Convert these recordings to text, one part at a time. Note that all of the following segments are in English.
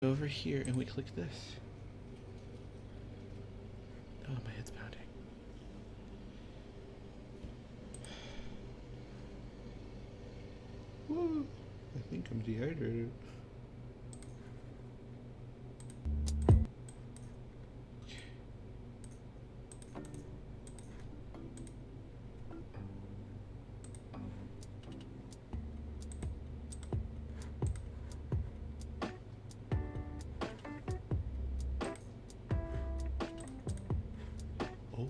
over here and we click this. Oh, my head's pounding. Woo! I think I'm dehydrated. Oh.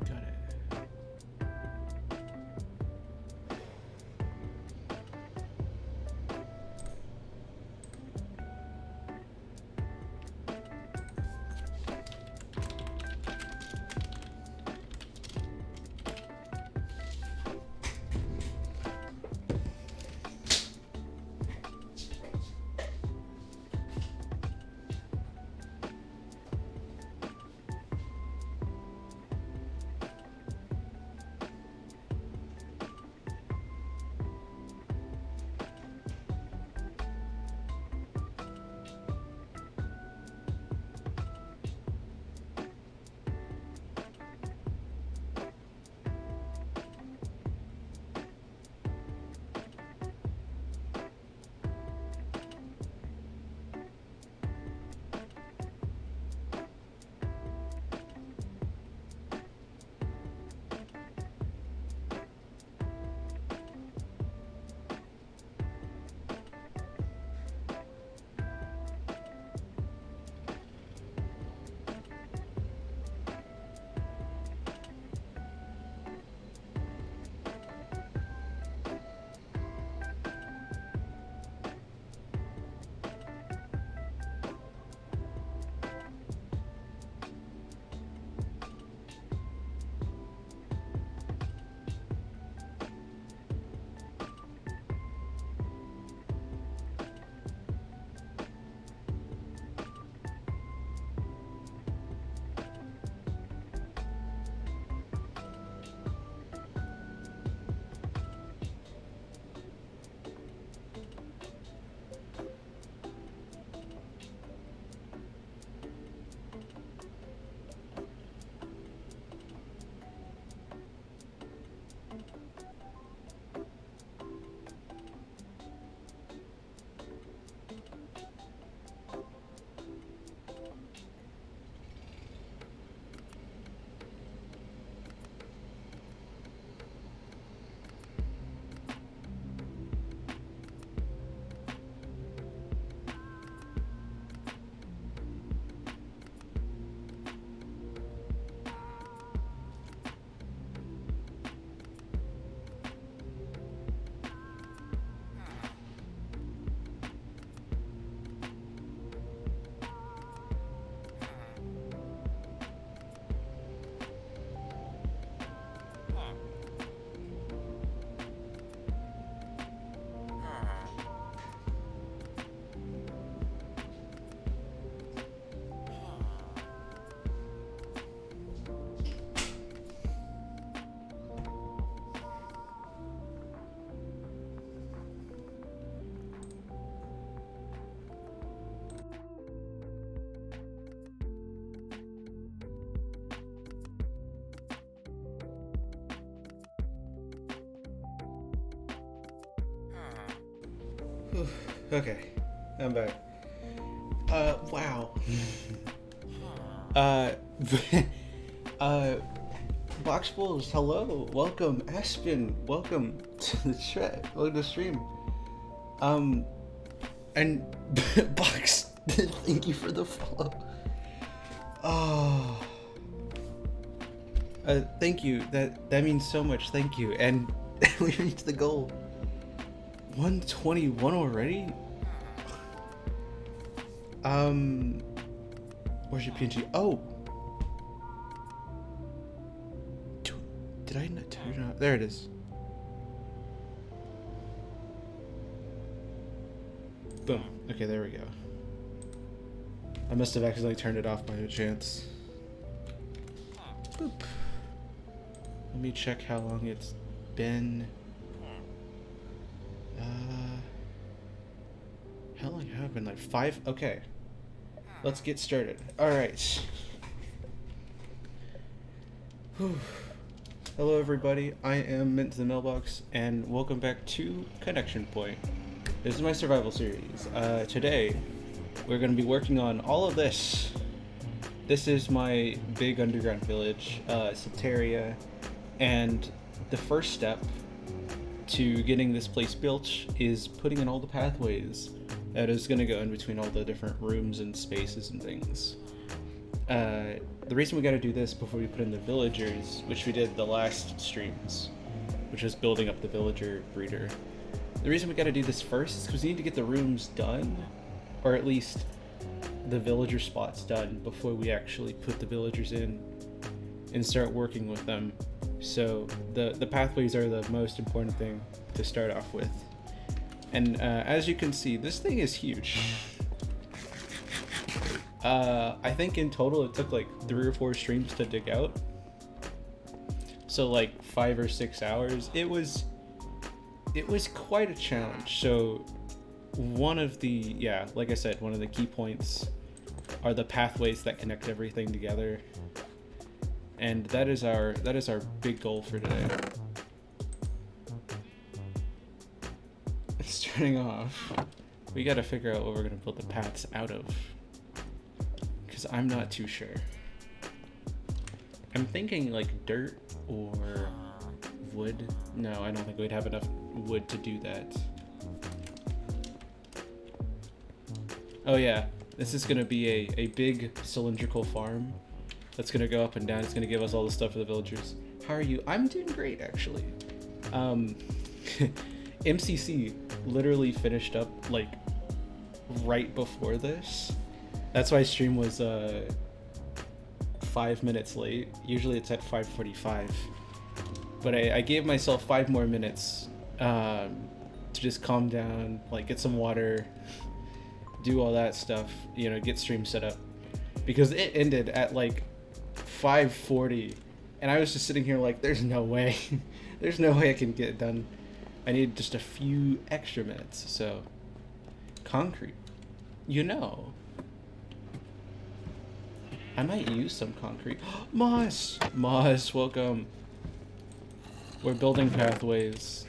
Got it. Whew. Okay, I'm back. Wow. uh, uh, Box Bulls, hello, welcome, Aspen, welcome to the chat, welcome to the stream. And Box, thank you for the follow. Oh, thank you. That means so much. Thank you. And we reached the goal. 121 already? Where's your PNG? Oh! Did I not turn it on? There it is. Boom. Okay, there we go. I must have accidentally turned it off by chance. Boop. Let me check how long it's been... how long have it been? Like 5? Okay. Let's get started. Alright. Hello everybody, I am Mint to the Mailbox, and welcome back to Connection Point. This is my survival series. Today, we're going to be working on all of this. This is my big underground village, Septaria, and the first step to getting this place built is putting in all the pathways that is going to go in between all the different rooms and spaces and things. The reason we got to do this before we put in the villagers, which we did the last streams, which is building up the villager breeder. The reason we got to do this first is because we need to get the rooms done, or at least the villager spots done, before we actually put the villagers in and start working with them. So the pathways are the most important thing to start off with. And as you can see, this thing is huge. I think in total it took like 3 or 4 streams to dig out. So like 5 or 6 hours. It was quite a challenge. So one of the, like I said, one of the key points are the pathways that connect everything together. And that is our big goal for today. Starting off, we got to figure out what we're going to build the paths out of, because I'm not too sure. I'm thinking like dirt or wood. No, I don't think we'd have enough wood to do that. Oh yeah, this is going to be a big cylindrical farm that's going to go up and down. It's going to give us all the stuff for the villagers. How are you? I'm doing great, actually. MCC literally finished up like right before this. That's why stream was 5 minutes late. Usually it's at 5:45. But I gave myself 5 more minutes to just calm down, like get some water, do all that stuff, you know, get stream set up. Because it ended at like 5:40 and I was just sitting here like, there's no way. There's no way I can get it done. I need just a few extra minutes. So concrete, you know, I might use some concrete. Moss, welcome. We're building pathways.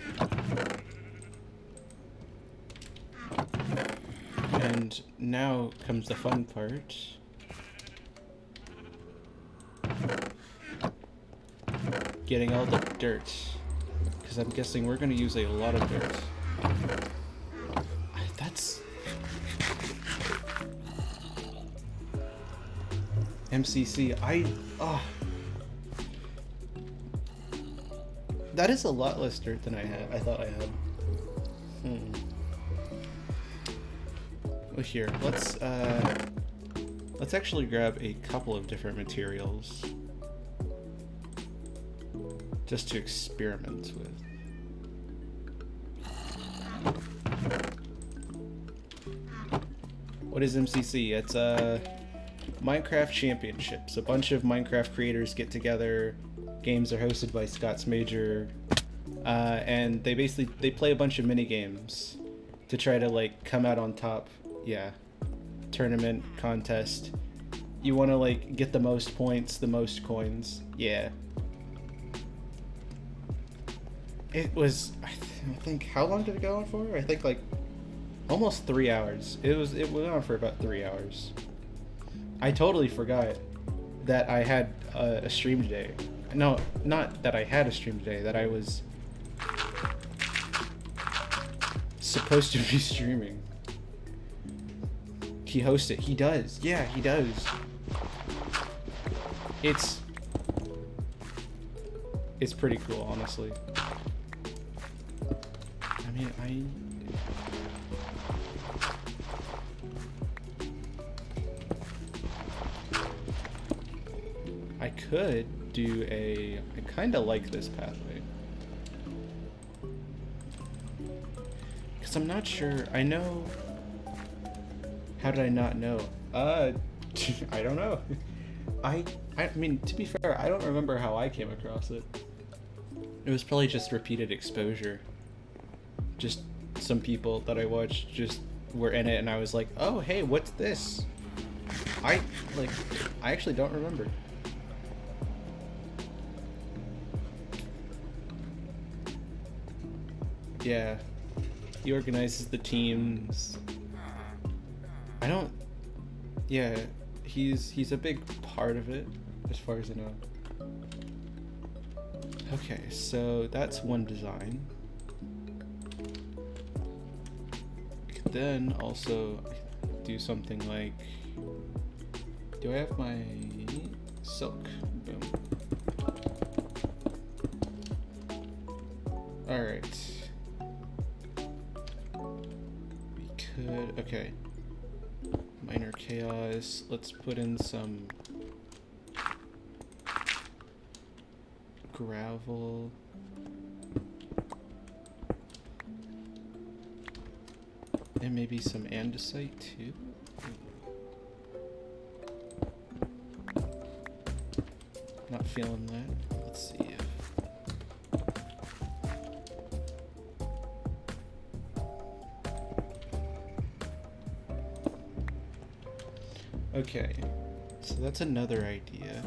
And now comes the fun part. Getting all the dirt, because I'm guessing we're going to use a lot of dirt. That's... MCC, that is a lot less dirt than I thought I had. Well, here, let's actually grab a couple of different materials just to experiment with. What is MCC? It's Minecraft Championships. A bunch of Minecraft creators get together. Games are hosted by Scott's Major, and they play a bunch of mini games to try to like come out on top. Yeah, tournament contest. You want to like get the most points, the most coins. Yeah. It was, I think, how long did it go on for? I think like almost 3 hours. It went on for about 3 hours. I totally forgot that I had a stream today. No, not that I had a stream today, that I was supposed to be streaming. He hosts it. He does. Yeah, he does. It's pretty cool, honestly. I mean, I could do I kind of like this pathway. Because I'm not sure. I know. How did I not know? I don't know. I mean, to be fair, I don't remember how I came across it. It was probably just repeated exposure. Just some people that I watched just were in it, and I was like, oh, hey, what's this? I actually don't remember. Yeah. He organizes the teams. I don't... Yeah, he's a big part of it, as far as I know. Okay, so that's one design. We could then also do something like... Do I have my silk? Boom. Alright. We could... Okay. Minor chaos. Let's put in some gravel. And maybe some andesite too. Not feeling that. Let's see if... Okay, so that's another idea.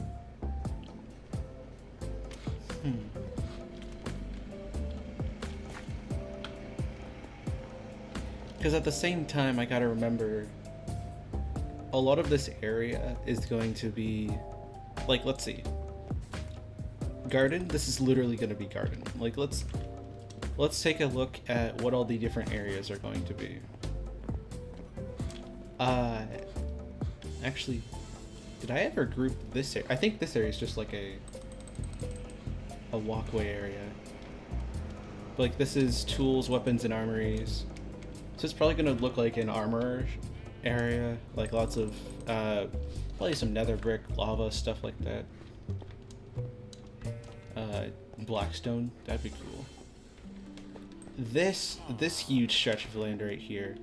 Because at the same time, I gotta remember, a lot of this area is going to be, like, let's see. Garden, this is literally gonna be garden. Like, let's take a look at what all the different areas are going to be. Actually, did I ever group this area? I think this area is just like a walkway area. But, like, this is tools, weapons, and armories. So it's probably gonna look like an armor area, like lots of probably some nether brick, lava, stuff like that. Blackstone, that'd be cool. This huge stretch of land right here.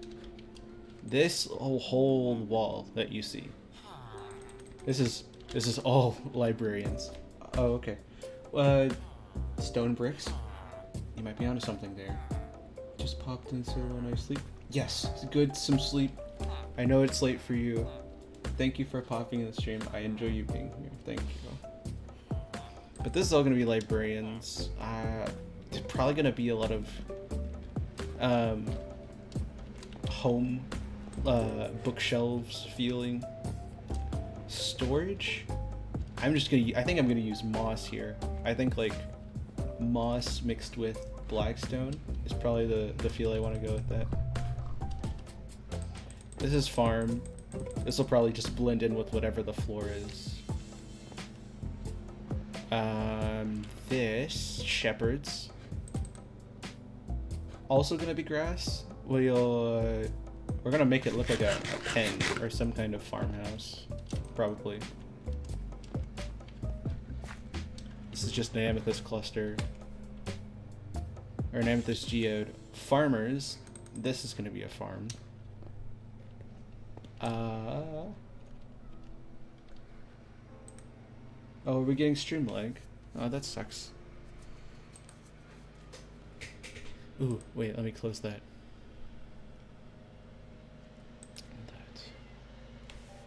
This whole wall that you see. This is all librarians. Oh, okay. Stone bricks. You might be onto something there. Just popped into a nice sleep. Yes, good, some sleep. I know it's late for you. Thank you for popping in the stream. I enjoy you being here. Thank you. But this is all gonna be librarians. It's probably gonna be a lot of home bookshelves feeling. Storage. I think I'm gonna use moss here. I think like moss mixed with blackstone is probably the feel I want to go with that. This is farm. This will probably just blend in with whatever the floor is. This shepherds. Also gonna be grass. We're gonna make it look like a pen or some kind of farmhouse, probably. This is just an amethyst cluster. Or an amethyst geode. Farmers. This is going to be a farm. Oh, are we getting stream lag? Oh, that sucks. Ooh, wait, let me close that.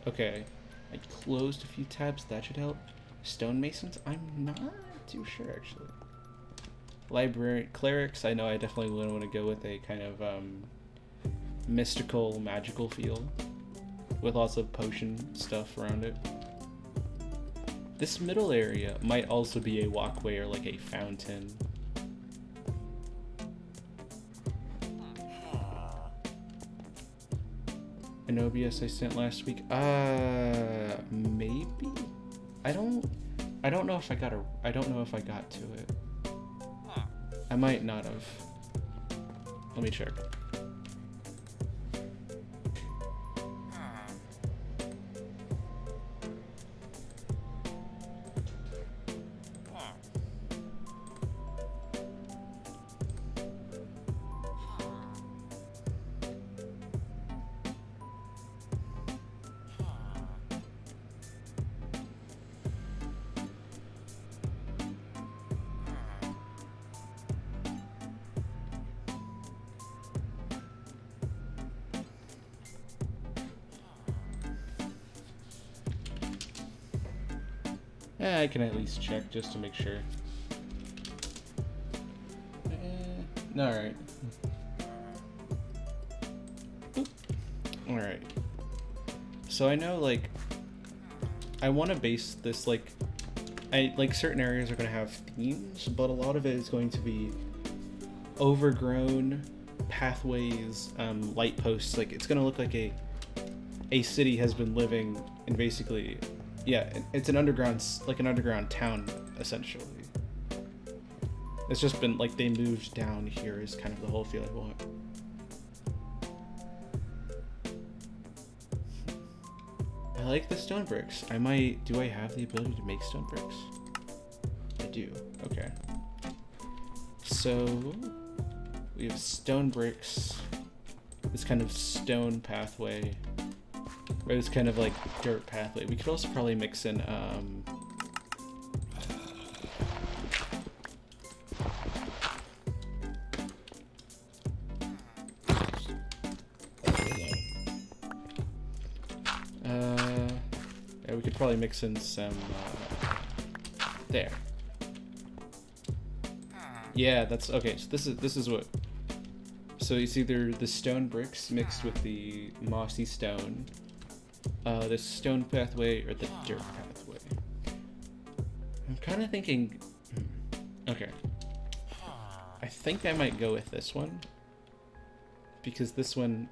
Okay, I closed a few tabs. That should help. Stonemasons? I'm not too sure, actually. Library clerics, I know I definitely wouldn't want to go with a kind of mystical, magical feel with lots of potion stuff around it. This middle area might also be a walkway or like a fountain. Anobius I sent last week. Maybe? I don't know if I got to it. I might not have. Let me check. I can at least check just to make sure. Alright. Alright. So I know, like, I want to base this, like, certain areas are going to have themes, but a lot of it is going to be overgrown pathways, light posts. Like, it's going to look like a city has been living in basically, yeah, it's an underground town, essentially. It's just been, like, they moved down here is kind of the whole feel I want. I like the stone bricks. Do I have the ability to make stone bricks? I do, okay. So, we have stone bricks, this kind of stone pathway, right? It's kind of like dirt pathway. We could also probably mix in, yeah, we could probably mix in some, there. Yeah, that's okay. So this is what. So it's either the stone bricks mixed with the mossy stone, the stone pathway, or the dirt pathway. I'm kind of thinking. Okay. I think I might go with this one because this one.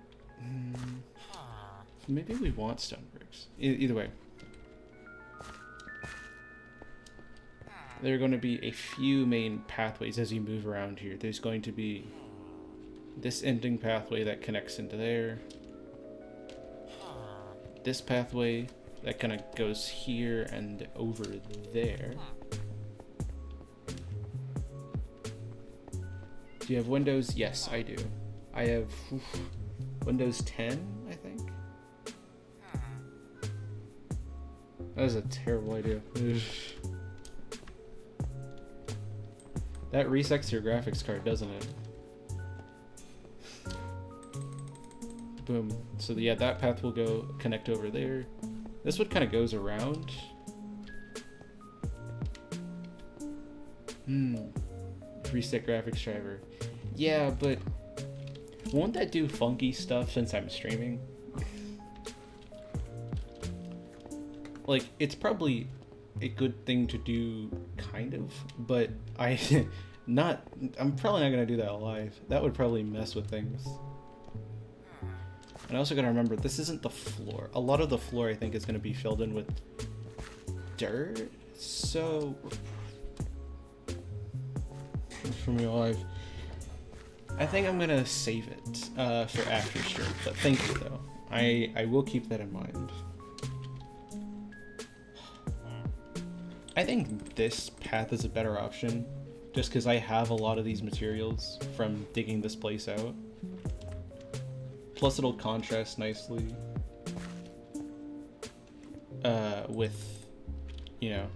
Maybe we want stone bricks. Either way. There are going to be a few main pathways as you move around here. There's going to be this ending pathway that connects into there. This pathway that kind of goes here and over there. Do you have Windows? Yes, I do. I have Windows 10, I think. That was a terrible idea. That resets your graphics card, doesn't it? Boom. So yeah, that path will go connect over there. This one kind of goes around. Reset graphics driver. Yeah, but won't that do funky stuff since I'm streaming? Like, it's probably a good thing to do, kind of, but I'm probably not gonna do that live. That would probably mess with things. And I also gotta remember, this isn't the floor. A lot of the floor, I think, is gonna be filled in with dirt, so for me live, I think I'm gonna save it for after stream. But thank you though. I will keep that in mind. I think this path is a better option, just because I have a lot of these materials from digging this place out. Plus it'll contrast nicely with, you know,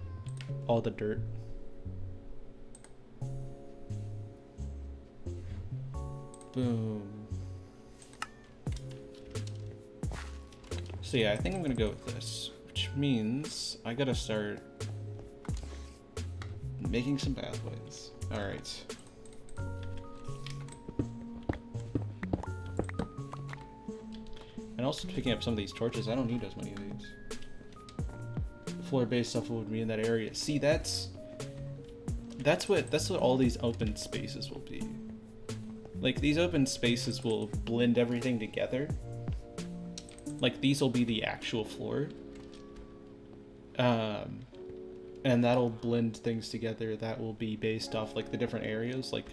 all the dirt. Boom. So yeah, I think I'm gonna go with this, which means I gotta start making some pathways. Alright. And also picking up some of these torches. I don't need as many of these. Floor-based stuff would be in that area. See, that's what all these open spaces will be. Like, these open spaces will blend everything together. Like, these will be the actual floor. And that'll blend things together. That will be based off, like, the different areas. Like,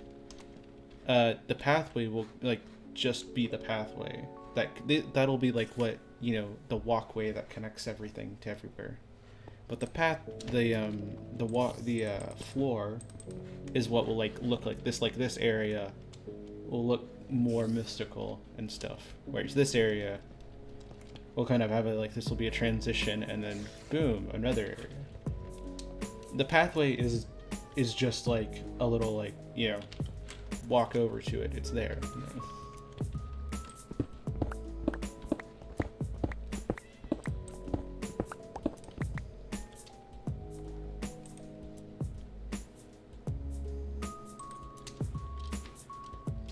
the pathway will, like, just be the pathway. That'll be, like, what, you know, the walkway that connects everything to everywhere. But the path, the floor is what will, like, look like this. Like, this area will look more mystical and stuff. Whereas this area will kind of have like, this will be a transition, and then boom, another area. The pathway is just like a little, like, you know, walk over to it. It's there. You know?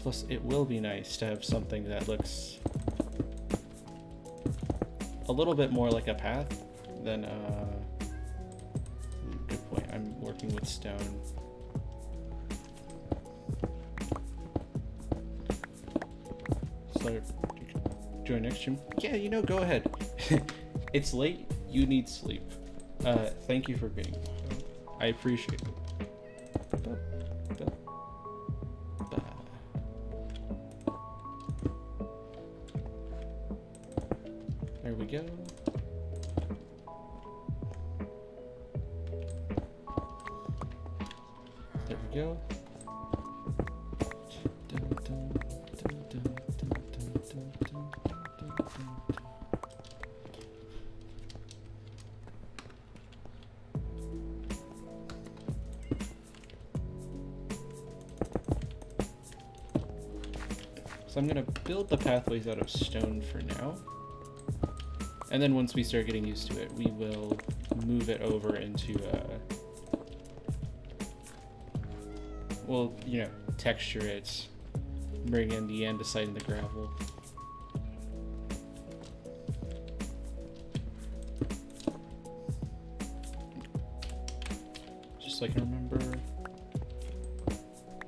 Plus, it will be nice to have something that looks a little bit more like a path than, good point, I'm working with stone. So, join next stream? Yeah, you know, go ahead. It's late, you need sleep. Thank you for being. I appreciate it. There we go. There we go. So I'm gonna build the pathways out of stone for now. And then once we start getting used to it, we will move it over into, we'll, you know, texture it, bring in the andesite and the gravel. Just so I can remember.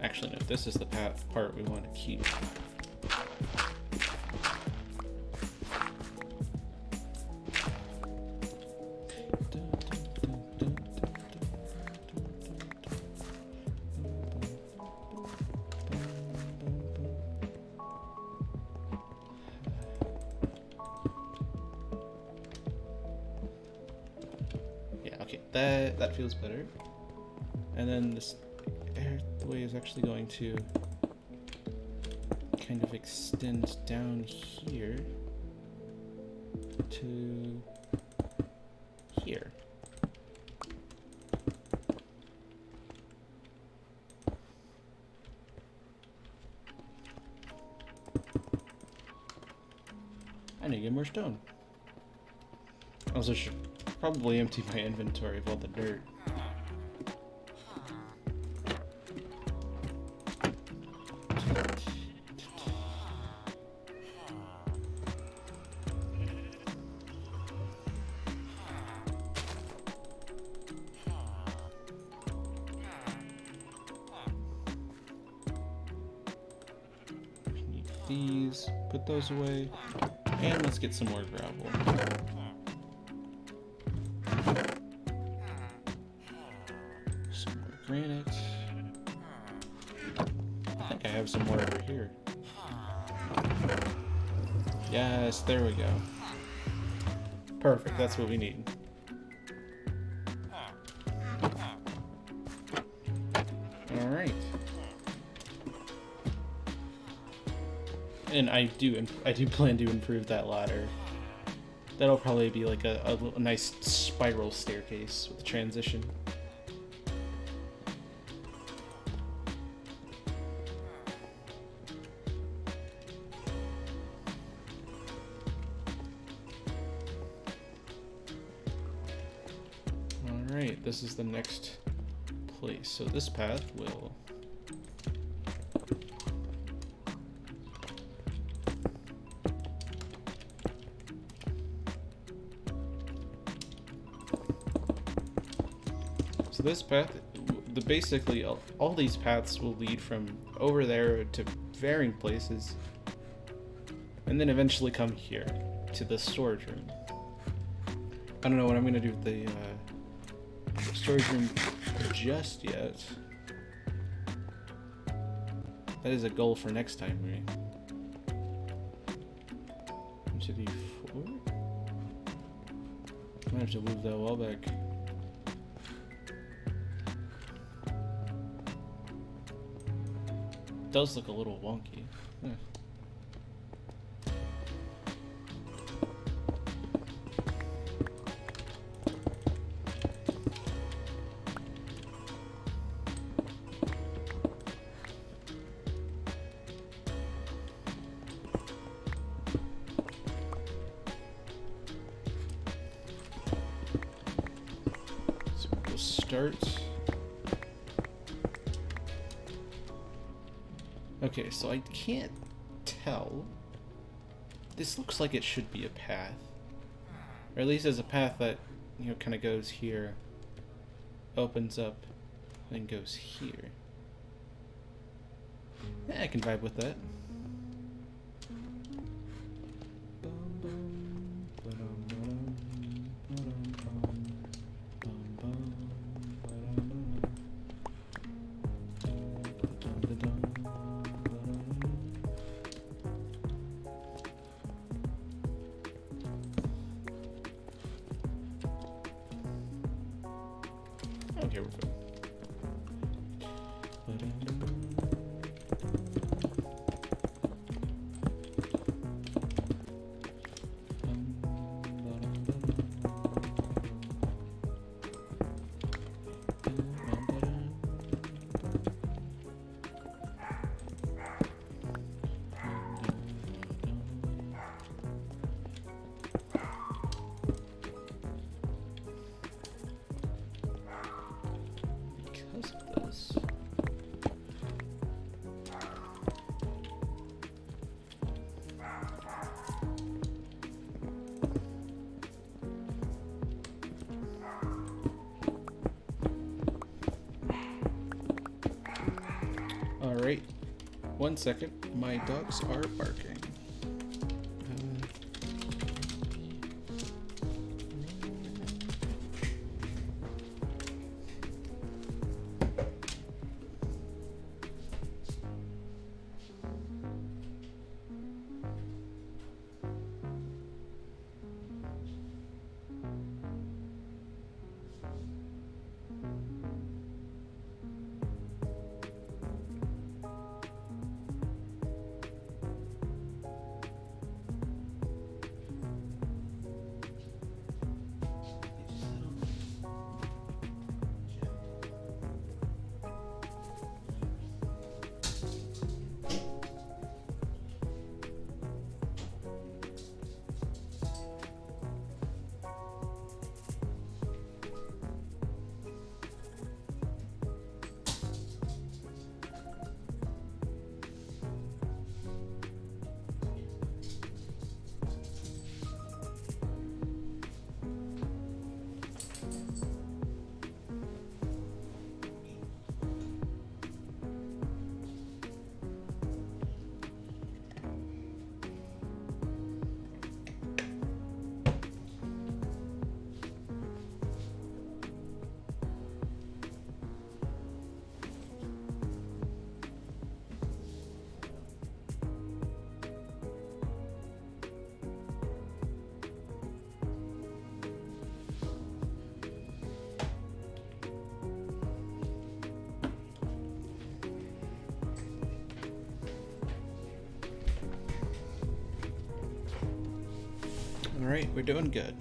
Actually, no, this is the part we want to keep. That feels better. And then this pathway is actually going to kind of extend down here to here. I need to get more stone. Also should probably empty my inventory of all the dirt. We need these, put those away, and let's get some more gravel. Granite. I think I have some more over here. Yes, there we go. Perfect, that's what we need. Alright. And I do plan to improve that ladder. That'll probably be like a nice spiral staircase with a transition. Alright, this is the next place. So this path will... So this path, basically all these paths will lead from over there to varying places, and then eventually come here to the storage room. I don't know what I'm gonna do with the storage room just yet. That is a goal for next time, right? Into the floor? Might have to move that wall back. It does look a little wonky. Huh. Start. Okay, so I can't tell. This looks like it should be a path. Or at least there's a path that, you know, kind of goes here, opens up, and goes here. Yeah, I can vibe with that. Okay, we're good. Because of this. Alright, 1 second. My dogs are barking. Alright, we're doing good.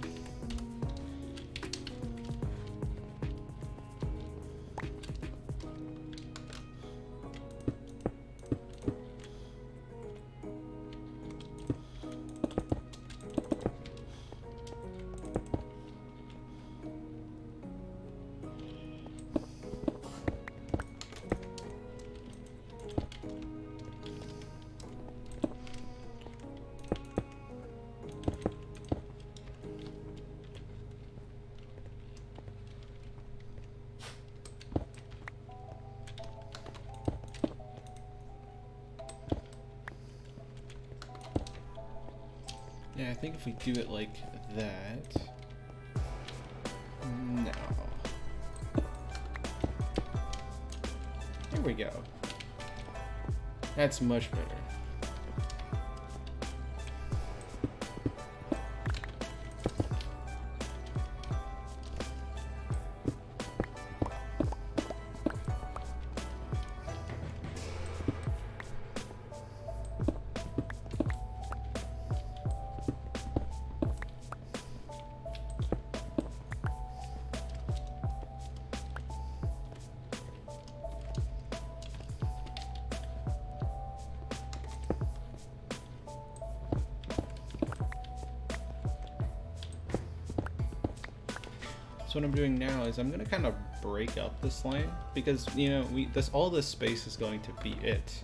Yeah, I think if we do it like that... No. There we go. That's much better. So what I'm doing now is I'm gonna kind of break up this line because, you know, all this space is going to be it.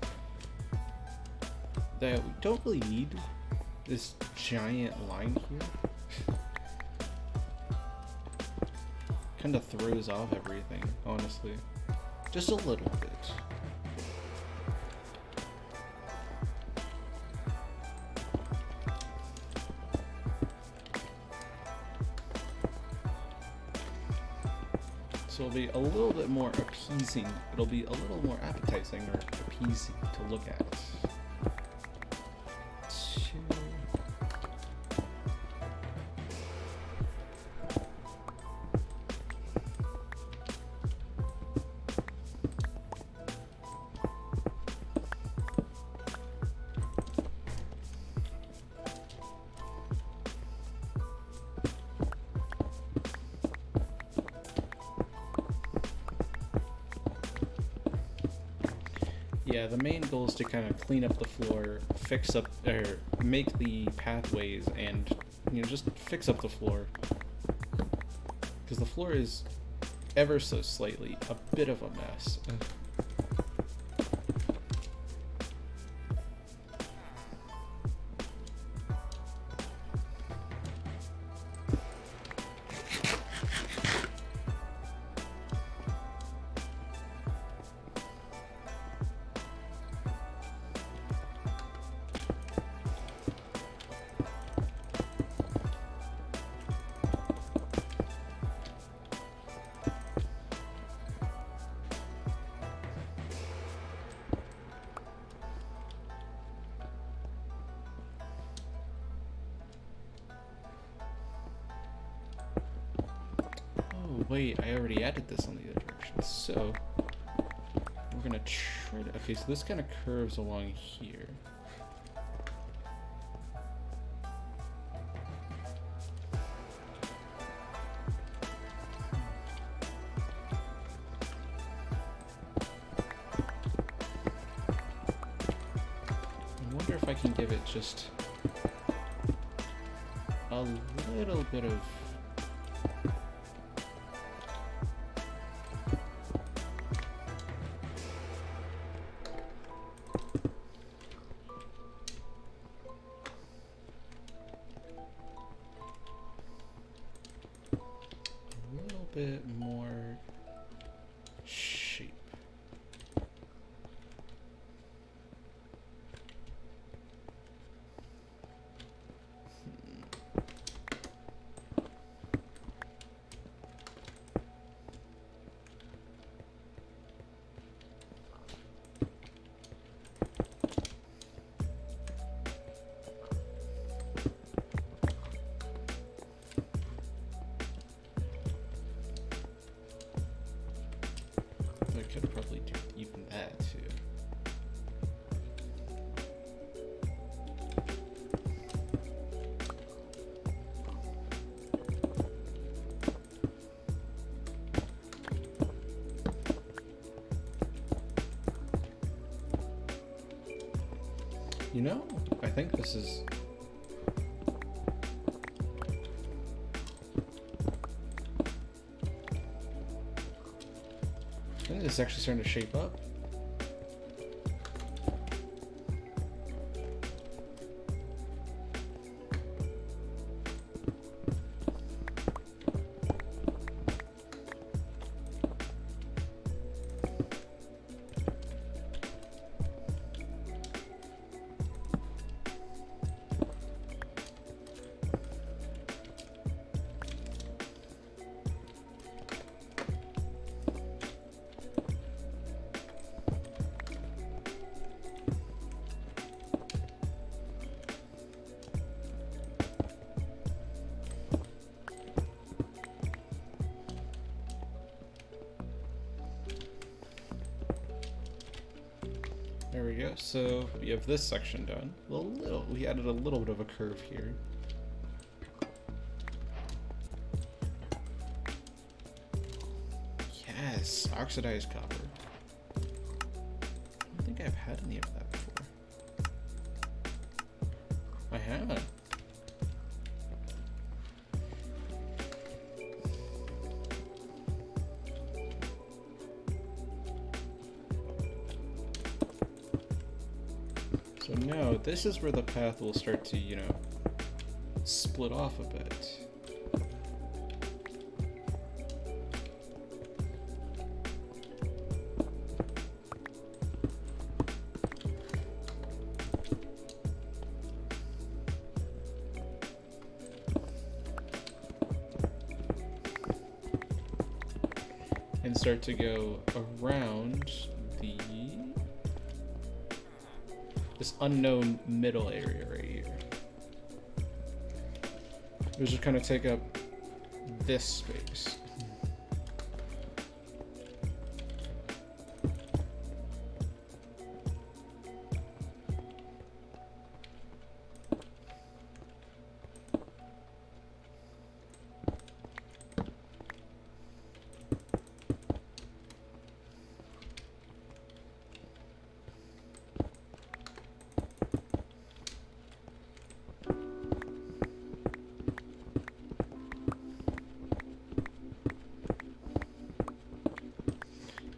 that we don't really need this giant line here. Kind of throws off everything, honestly. Just a little bit. So it'll be a little bit more appeasing. It'll be a little more appetizing or appeasing to look at. Yeah, the main goal is to kind of clean up the floor, fix up, or make the pathways, and just fix up the floor, because the floor is ever so slightly a bit of a mess. Wait, I already added this on the other direction, so we're gonna try to, okay, so this kind of curves along here. I wonder if I can give it just a little bit of bit more shape. I could probably do even that too. I think this is... I think this is actually starting to shape up. There we go. So we have this section done. We added a little bit of a curve here. Yes, oxidized copper. I don't think I've had any of that before. I haven't. So now this is where the path will start to, you know, split off a bit. And start to go around this unknown middle area right here. Which will kind of take up this space.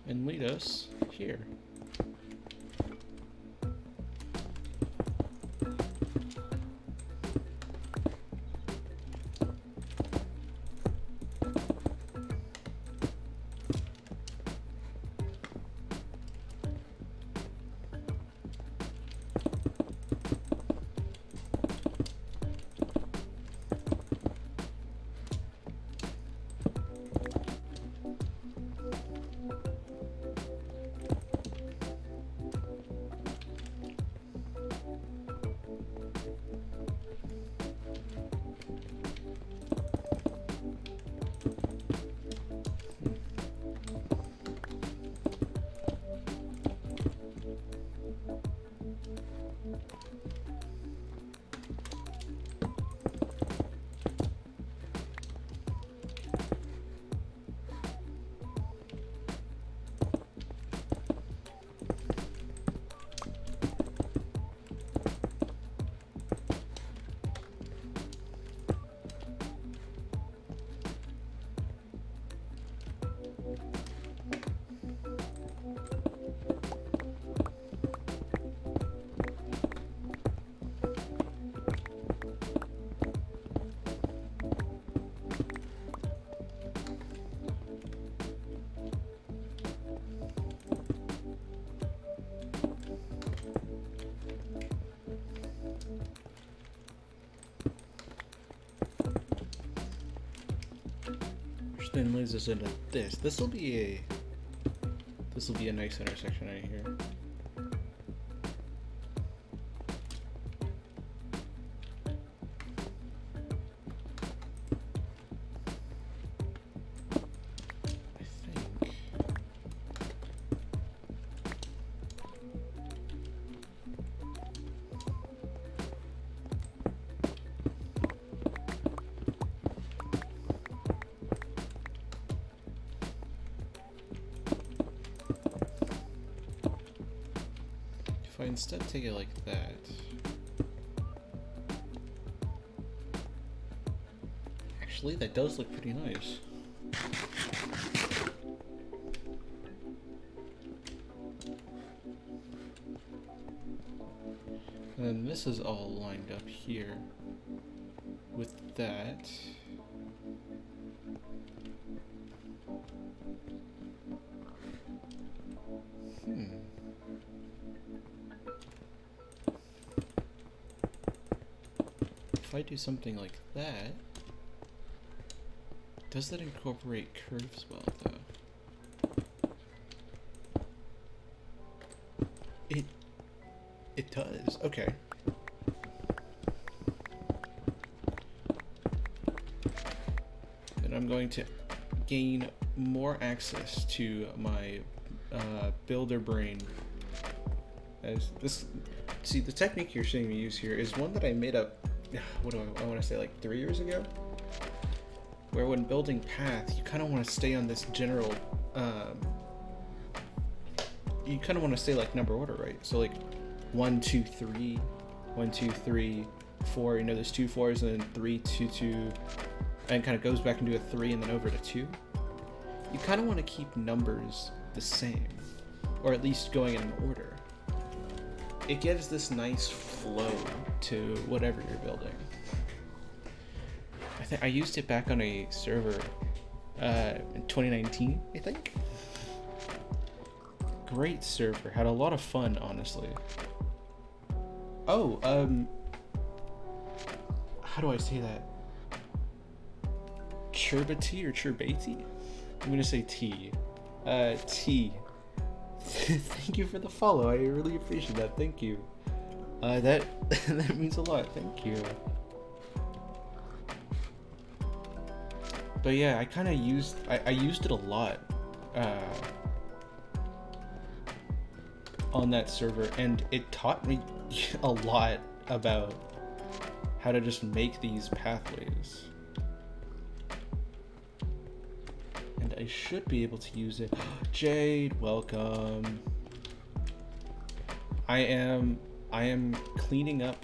And lead us here. Then leads us into this. This will be a nice intersection right here. I think. If I instead take it like that. Actually, that does look pretty nice. And then this is all lined up here with that. If I do something like that, does that incorporate curves well, though? It does. Okay. And I'm going to gain more access to my builder brain. As this, see, the technique you're seeing me use here is one that I made up. What do I want to say, like 3 years ago? Where when building path, you kind of want to stay on this general. You kind of want to stay like number order, right? So like 1, 2, 3, 1, 2, 3, 4. You know, there's 2 4s and then 3, 2, 2, and kind of goes back into a 3 and then over to 2. You kind of want to keep numbers the same, or at least going in an order. it gives this nice flow to whatever you're building. I think I used it back on a server in 2019, I think. Great server, had a lot of fun, honestly. Oh, how do I say that? Churbati or Churbati? I'm gonna say T. T. Thank you for the follow. I really appreciate that. Thank you. That that means a lot. Thank you. But yeah, I kind of used I used it a lot on that server, and it taught me a lot about how to just make these pathways. And I should be able to use it. Jade, welcome. I am cleaning up.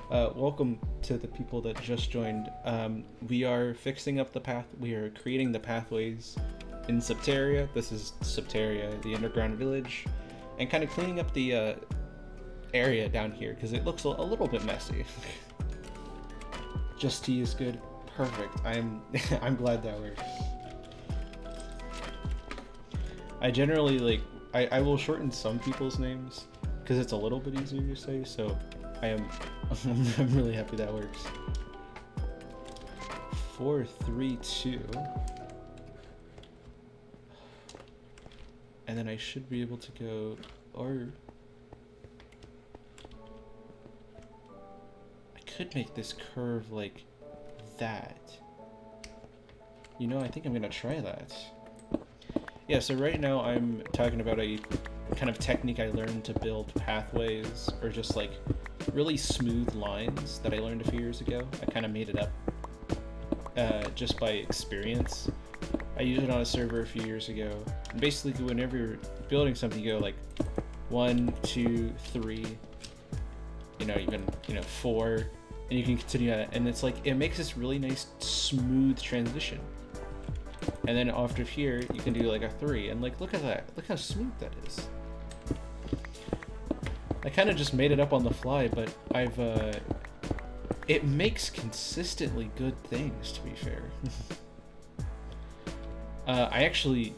Welcome to the people that just joined. We are fixing up the path. We are creating the pathways in Subterria. This is Subterria, the underground village, and kind of cleaning up the area down here because it looks a little bit messy. Just T is good. Perfect. I'm glad that works. I generally I will shorten some people's names because it's a little bit easier to say, so I'm really happy that works. 4, 3, 2. And then I should be able to go, or I could make this curve like that. You know, I think I'm gonna try that. Yeah, so right now I'm talking about a kind of technique I learned to build pathways, or just like really smooth lines that I learned a few years ago. I kind of made it up just by experience. I used it on a server a few years ago. And basically, whenever you're building something, you go like 1, 2, 3, even 4, and you can continue that. And it's like it makes this really nice smooth transition. And then after here, you can do like a 3, and like look at that. Look how smooth that is. I kind of just made it up on the fly, but it makes consistently good things, to be fair. I actually,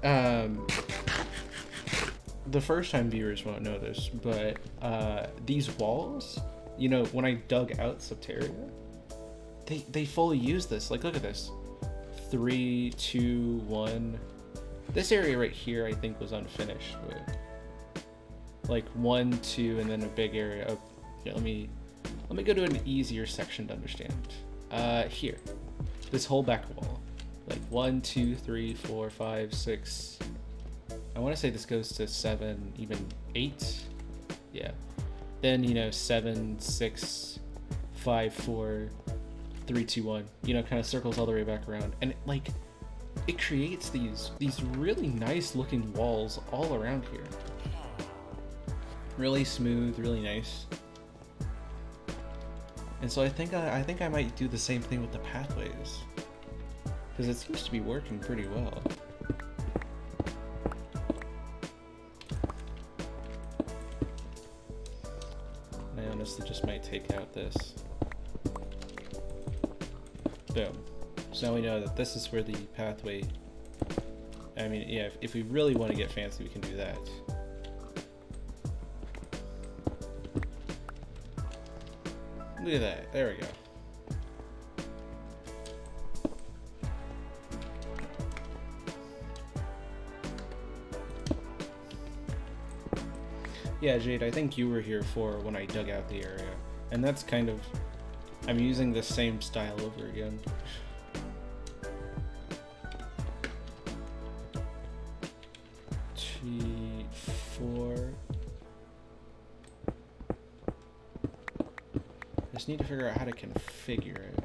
the first time viewers won't know this, but these walls, when I dug out Subterria, they fully use this. Like, look at this. 3, 2, 1. This area right here, I think, was unfinished, but like 1, 2, and then a big area. Oh, yeah, let me go to an easier section to understand. Here, this whole back wall, like 1, 2, 3, 4, 5, 6. I want to say this goes to 7, even 8. Yeah. Then 7, 6, 5, 4. 3, 2, 1, kind of circles all the way back around, and it creates these really nice looking walls all around here. Really smooth, really nice. And so I think I might do the same thing with the pathways, because it seems to be working pretty well. And I honestly just might take out this. Boom. So now we know that this is where the pathway, I mean, yeah, if we really want to get fancy, we can do that. Look at that. There we go. Yeah, Jade, I think you were here for when I dug out the area. And that's kind of, I'm using the same style over again. T4. I just need to figure out how to configure it,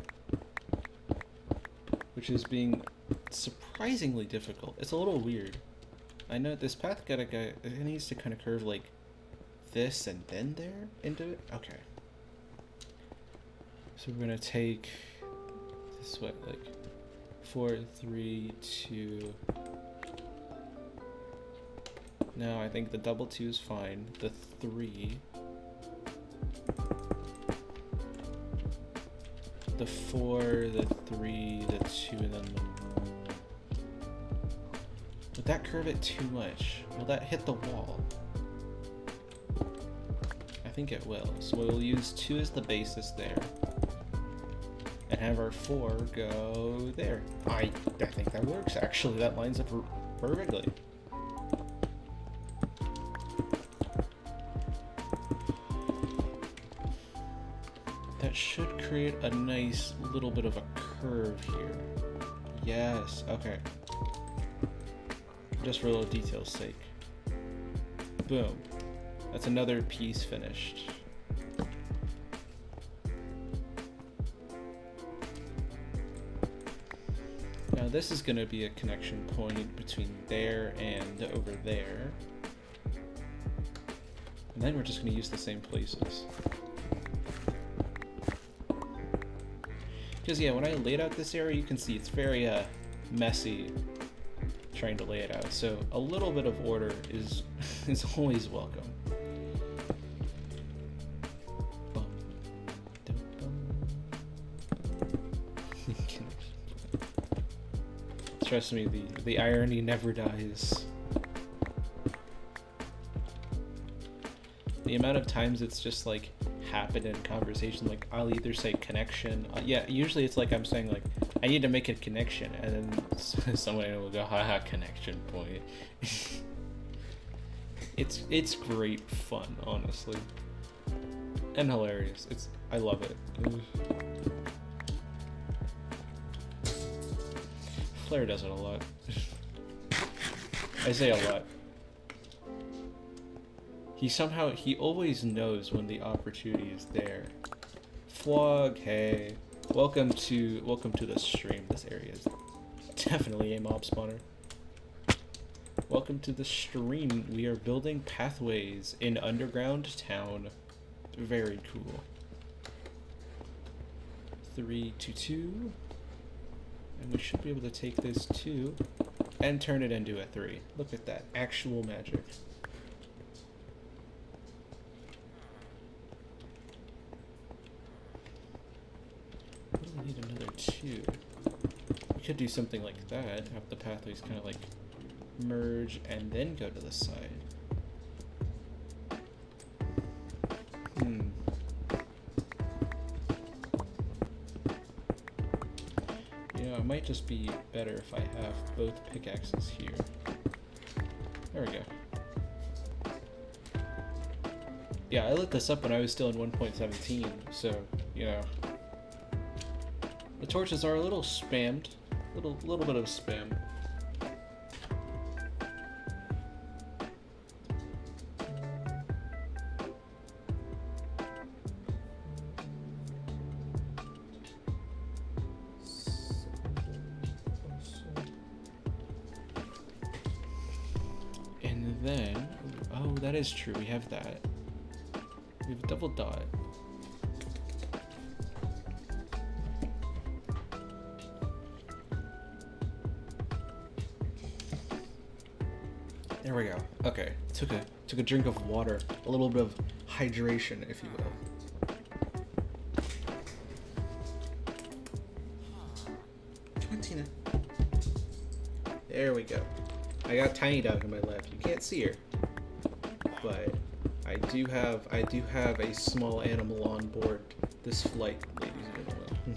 which is being surprisingly difficult. It's a little weird. I know this path it needs to kind of curve like this and then there into it. Okay. So we're gonna take this way, like 4, 3, 2. No, I think the double 2 is fine. The 3. The 4, the 3, the 2, and then the... Would that curve it too much? Will that hit the wall? I think it will. So we'll use 2 as the basis there. And have our 4 go there. I think that works, actually. That lines up perfectly. That should create a nice little bit of a curve here. Yes, okay. Just for a little detail's sake. Boom. That's another piece finished. Now this is going to be a connection point between there and over there. And then we're just going to use the same places. Because yeah, when I laid out this area, you can see it's very messy trying to lay it out. So a little bit of order is always welcome. Trust me, the irony never dies. The amount of times it's just like happened in conversation, like I'll either say connection, yeah, usually it's like I'm saying like I need to make a connection, and then someone will go haha connection point. It's great fun, honestly, and hilarious. I love it. Flair does it a lot. I say a lot. He always knows when the opportunity is there. Flog, hey. Welcome to the stream. This area is definitely a mob spawner. Welcome to the stream. We are building pathways in Underground Town. Very cool. 3, 2, 2. And we should be able to take this 2 and turn it into a 3. Look at that. Actual magic. We need another 2. We could do something like that. Have the pathways kind of like merge and then go to the side. It might just be better if I have both pickaxes here. There we go. Yeah, I lit this up when I was still in 1.17, so, you know. The torches are a little spammed. Little bit of spam. Then, oh, that is true. We have that. We have a double dot. There we go. Okay, took a drink of water, a little bit of hydration, if you will. Come on, Tina. There we go. I got Tiny Dog on my left. You can't see her, but I do have a small animal on board this flight, ladies and gentlemen.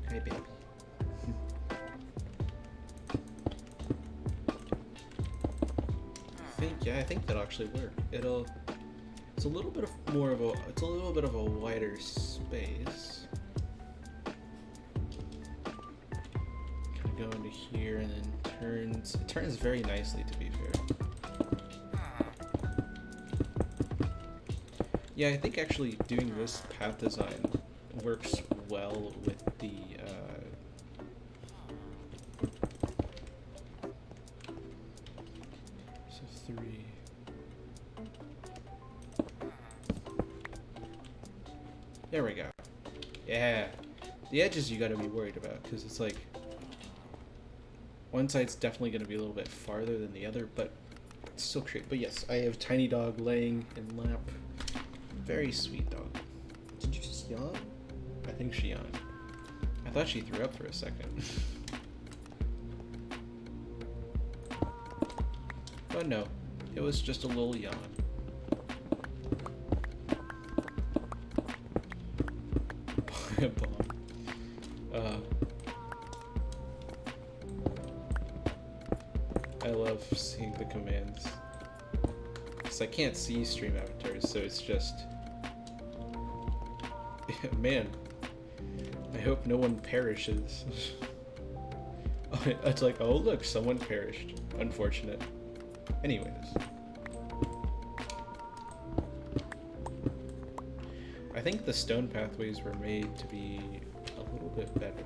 Hey, baby. I think that'll actually work. It's a little bit of a wider space. Kind of go into here and then it turns very nicely, to be fair. Yeah, I think actually doing this path design works well with the There we go. Yeah. The edges you gotta be worried about, because it's like... one side's definitely gonna be a little bit farther than the other, but it's still great. But yes, I have Tiny Dog laying in lap. Very sweet dog. Did you just yawn? I think she yawned. I thought she threw up for a second. But no, it was just a little yawn. I love seeing the commands. Because I can't see stream avatars, so it's just... man, I hope no one perishes. It's like, oh look, someone perished. Unfortunate. Anyways. I think the stone pathways were made to be a little bit better.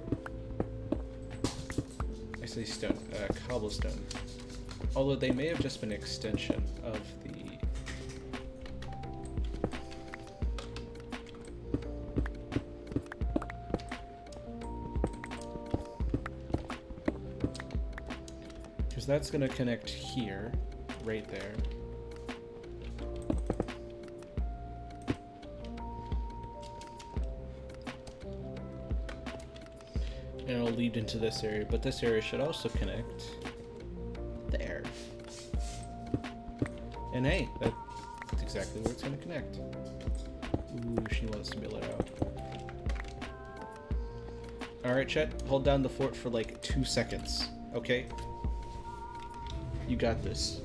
I say stone, cobblestone. Although they may have just been an extension of the... because that's going to connect here, right there. And it'll lead into this area, but this area should also connect there. And hey, that's exactly where it's going to connect. Ooh, she wants to mill it out. Alright, Chet, hold down the fort for like 2 seconds, okay? You got this.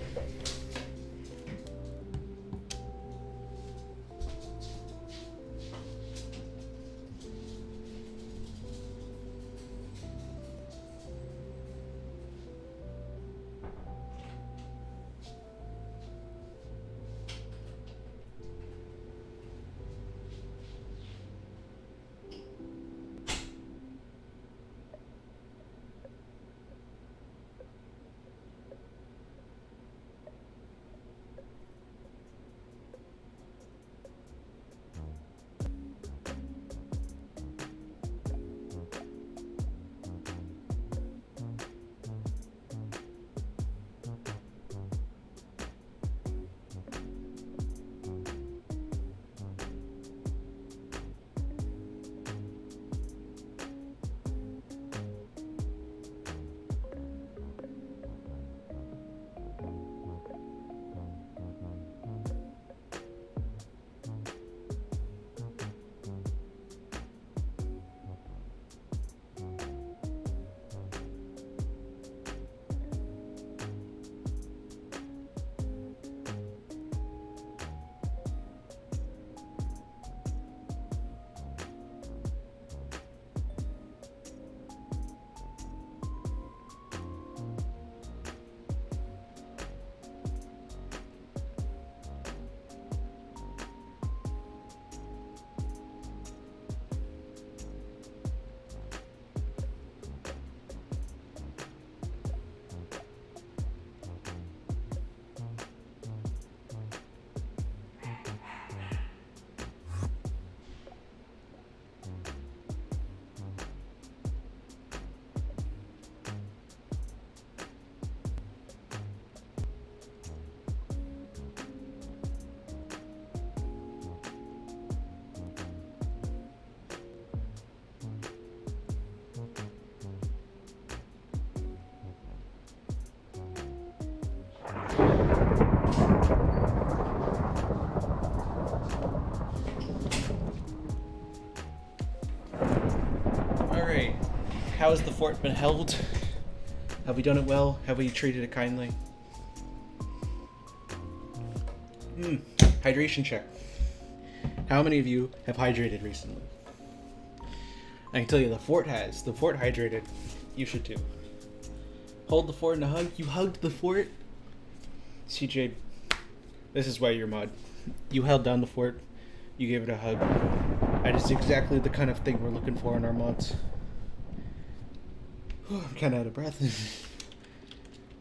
Alright, how has the fort been held? Have we done it well? Have we treated it kindly? Hydration check. How many of you have hydrated recently? I can tell you the fort has. The fort hydrated. You should too. Hold the fort in a hug. You hugged the fort? CJ, this is why you're mod. You held down the fort. You gave it a hug. That is exactly the kind of thing we're looking for in our mods. I'm kind of out of breath.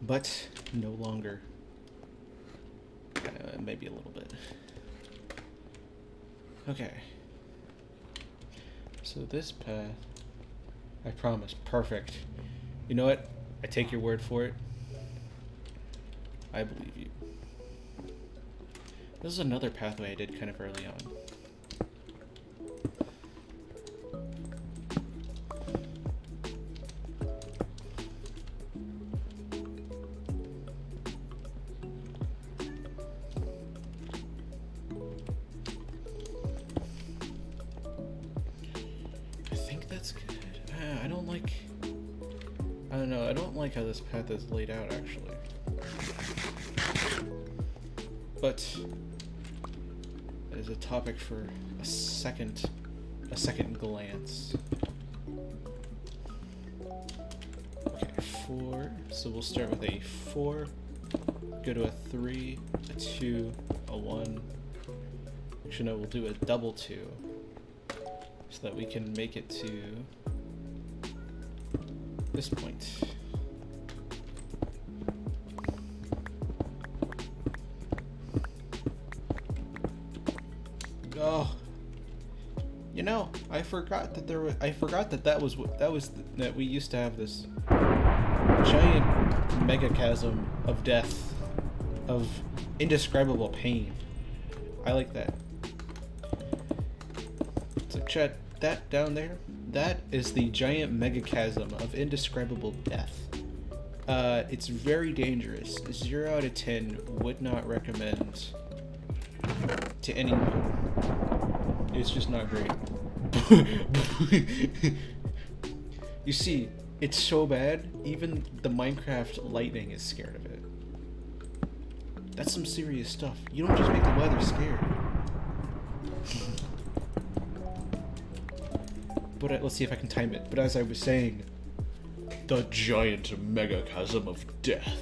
But no longer. Maybe a little bit. Okay. So this path, I promise, perfect. You know what? I take your word for it. I believe you. This is another pathway I did kind of early on. I think that's good. I don't like... I don't know, I don't like how this path is laid out, actually. But that is a topic for a second glance. Okay, 4. So we'll start with a 4, go to a 3, a 2, a 1. Actually, no, we'll do a double 2 so that we can make it to this point. Oh, you know, I forgot that that we used to have this giant megachasm of death, of indescribable pain. I like that. So Chet, that down there, that is the giant megachasm of indescribable death. It's very dangerous. 0 out of 10 would not recommend to anyone. It's just not great. You see, it's so bad, even the Minecraft lightning is scared of it. That's some serious stuff. You don't just make the weather scared. But let's see if I can time it. But as I was saying, the giant megachasm of death.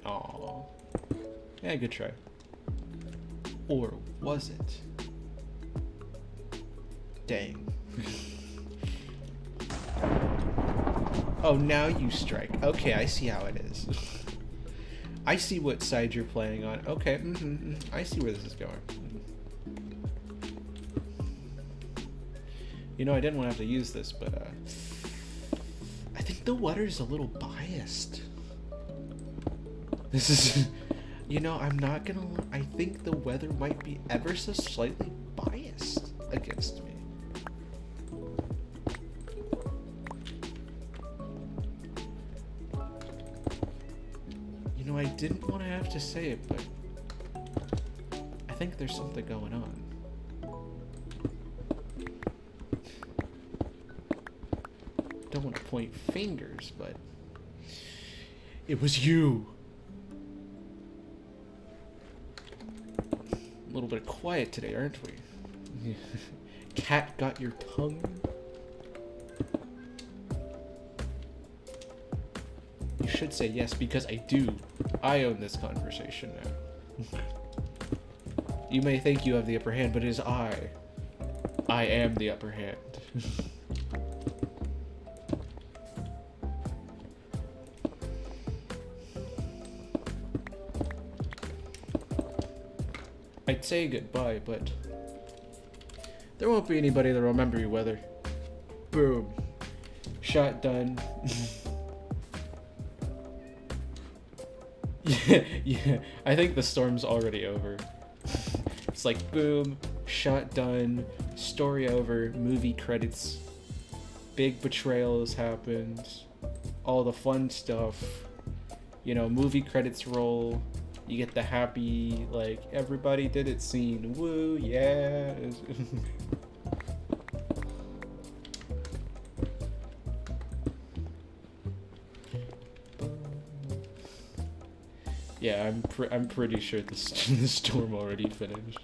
Aww. Yeah, good try. Or was it? Dang. Oh, now you strike. Okay, I see how it is. I see what side you're playing on. Okay, I see where this is going. You know, I didn't want to have to use this, but I think the weather's a little biased. This is, you know, I'm not gonna lie, I think the weather might be ever so slightly biased against me. You know, I didn't want to have to say it, but I think there's something going on. Don't want to point fingers, but it was you. A little bit quiet today, aren't we? Cat got your tongue? You should say yes, because I do. I own this conversation now. You may think you have the upper hand, but it is I. I am the upper hand. I'd say goodbye, but there won't be anybody that'll remember your weather. Boom. Shot done. Yeah. I think the storm's already over. It's like, boom, shot done, story over, movie credits, big betrayal has happened, all the fun stuff, you know, movie credits roll. You get the happy, like, everybody did it scene. Woo, yeah. Yeah, I'm pretty sure the storm already finished.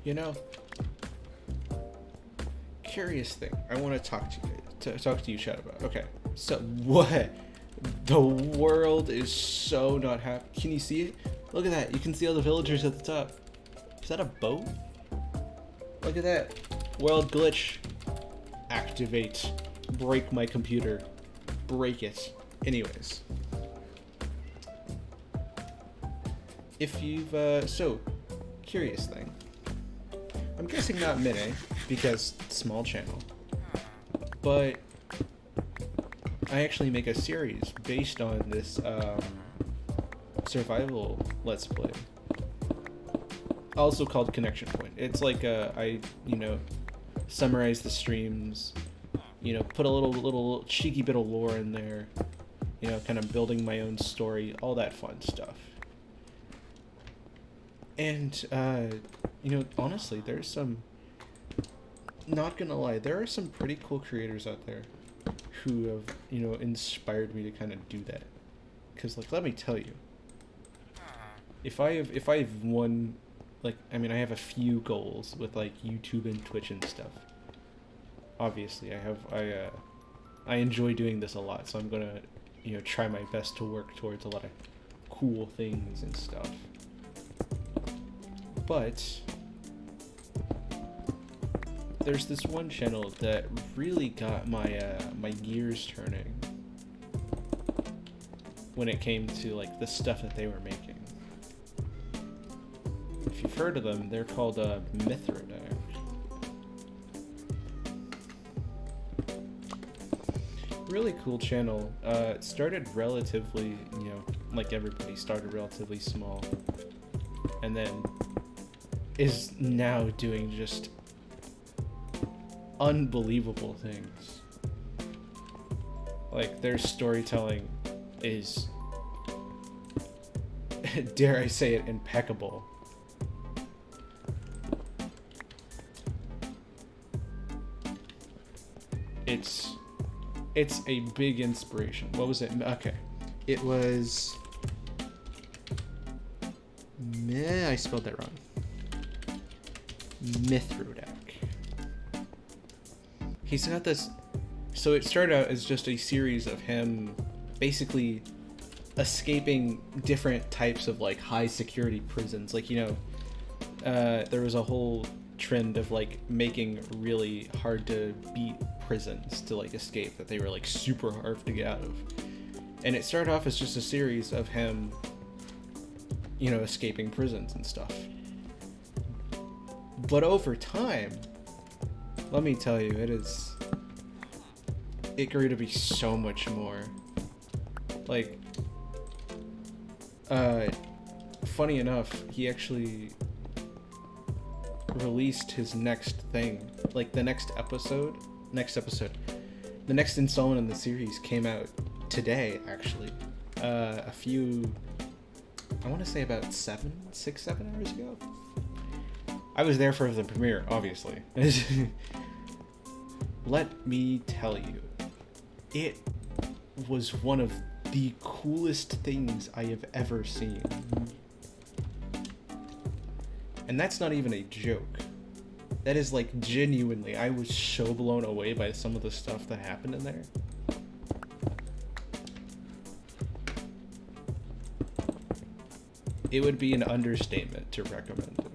You know, curious thing I want to talk to you, chat about. Okay, so what? The world is so not happy. Can you see it? Look at that. You can see all the villagers at the top. Is that a boat? Look at that. World glitch. Activate. Break my computer. Break it. Anyways. If you've, so, curious thing. I'm guessing not Mine, because small channel. But I actually make a series based on this, survival Let's Play. Also called Connection Point. It's like, I, summarize the streams, put a little cheeky bit of lore in there, kind of building my own story, all that fun stuff. And, honestly, there's some, not gonna lie, there are some pretty cool creators out there who have, inspired me to kind of do that. Because, like, let me tell you, if I have one, like, I have a few goals with, like, YouTube and Twitch and stuff. Obviously, I enjoy doing this a lot, so I'm gonna, try my best to work towards a lot of cool things and stuff. But there's this one channel that really got my my gears turning when it came to, like, the stuff that they were making. If you've heard of them, they're called Mithrodac. Really cool channel. It started relatively, like everybody started relatively small, and then is now doing just unbelievable things. Like, their storytelling is, dare I say it, impeccable. It's a big inspiration. What was it? Okay. It was... I spelled that wrong. Mithrodac. He's got this... So it started out as just a series of him basically escaping different types of, like, high security prisons. Like, there was a whole trend of, like, making really hard to beat prisons to, like, escape, that they were, like, super hard to get out of. And it started off as just a series of him, escaping prisons and stuff. But over time, let me tell you, it grew to be so much more. Like, funny enough, he actually released his next thing, like the next installment in the series came out today, actually. I want to say about 7 hours ago. I was there for the premiere, obviously. Let me tell you, it was one of the coolest things I have ever seen. And that's not even a joke. That is, like, genuinely, I was so blown away by some of the stuff that happened in there. It would be an understatement to recommend it.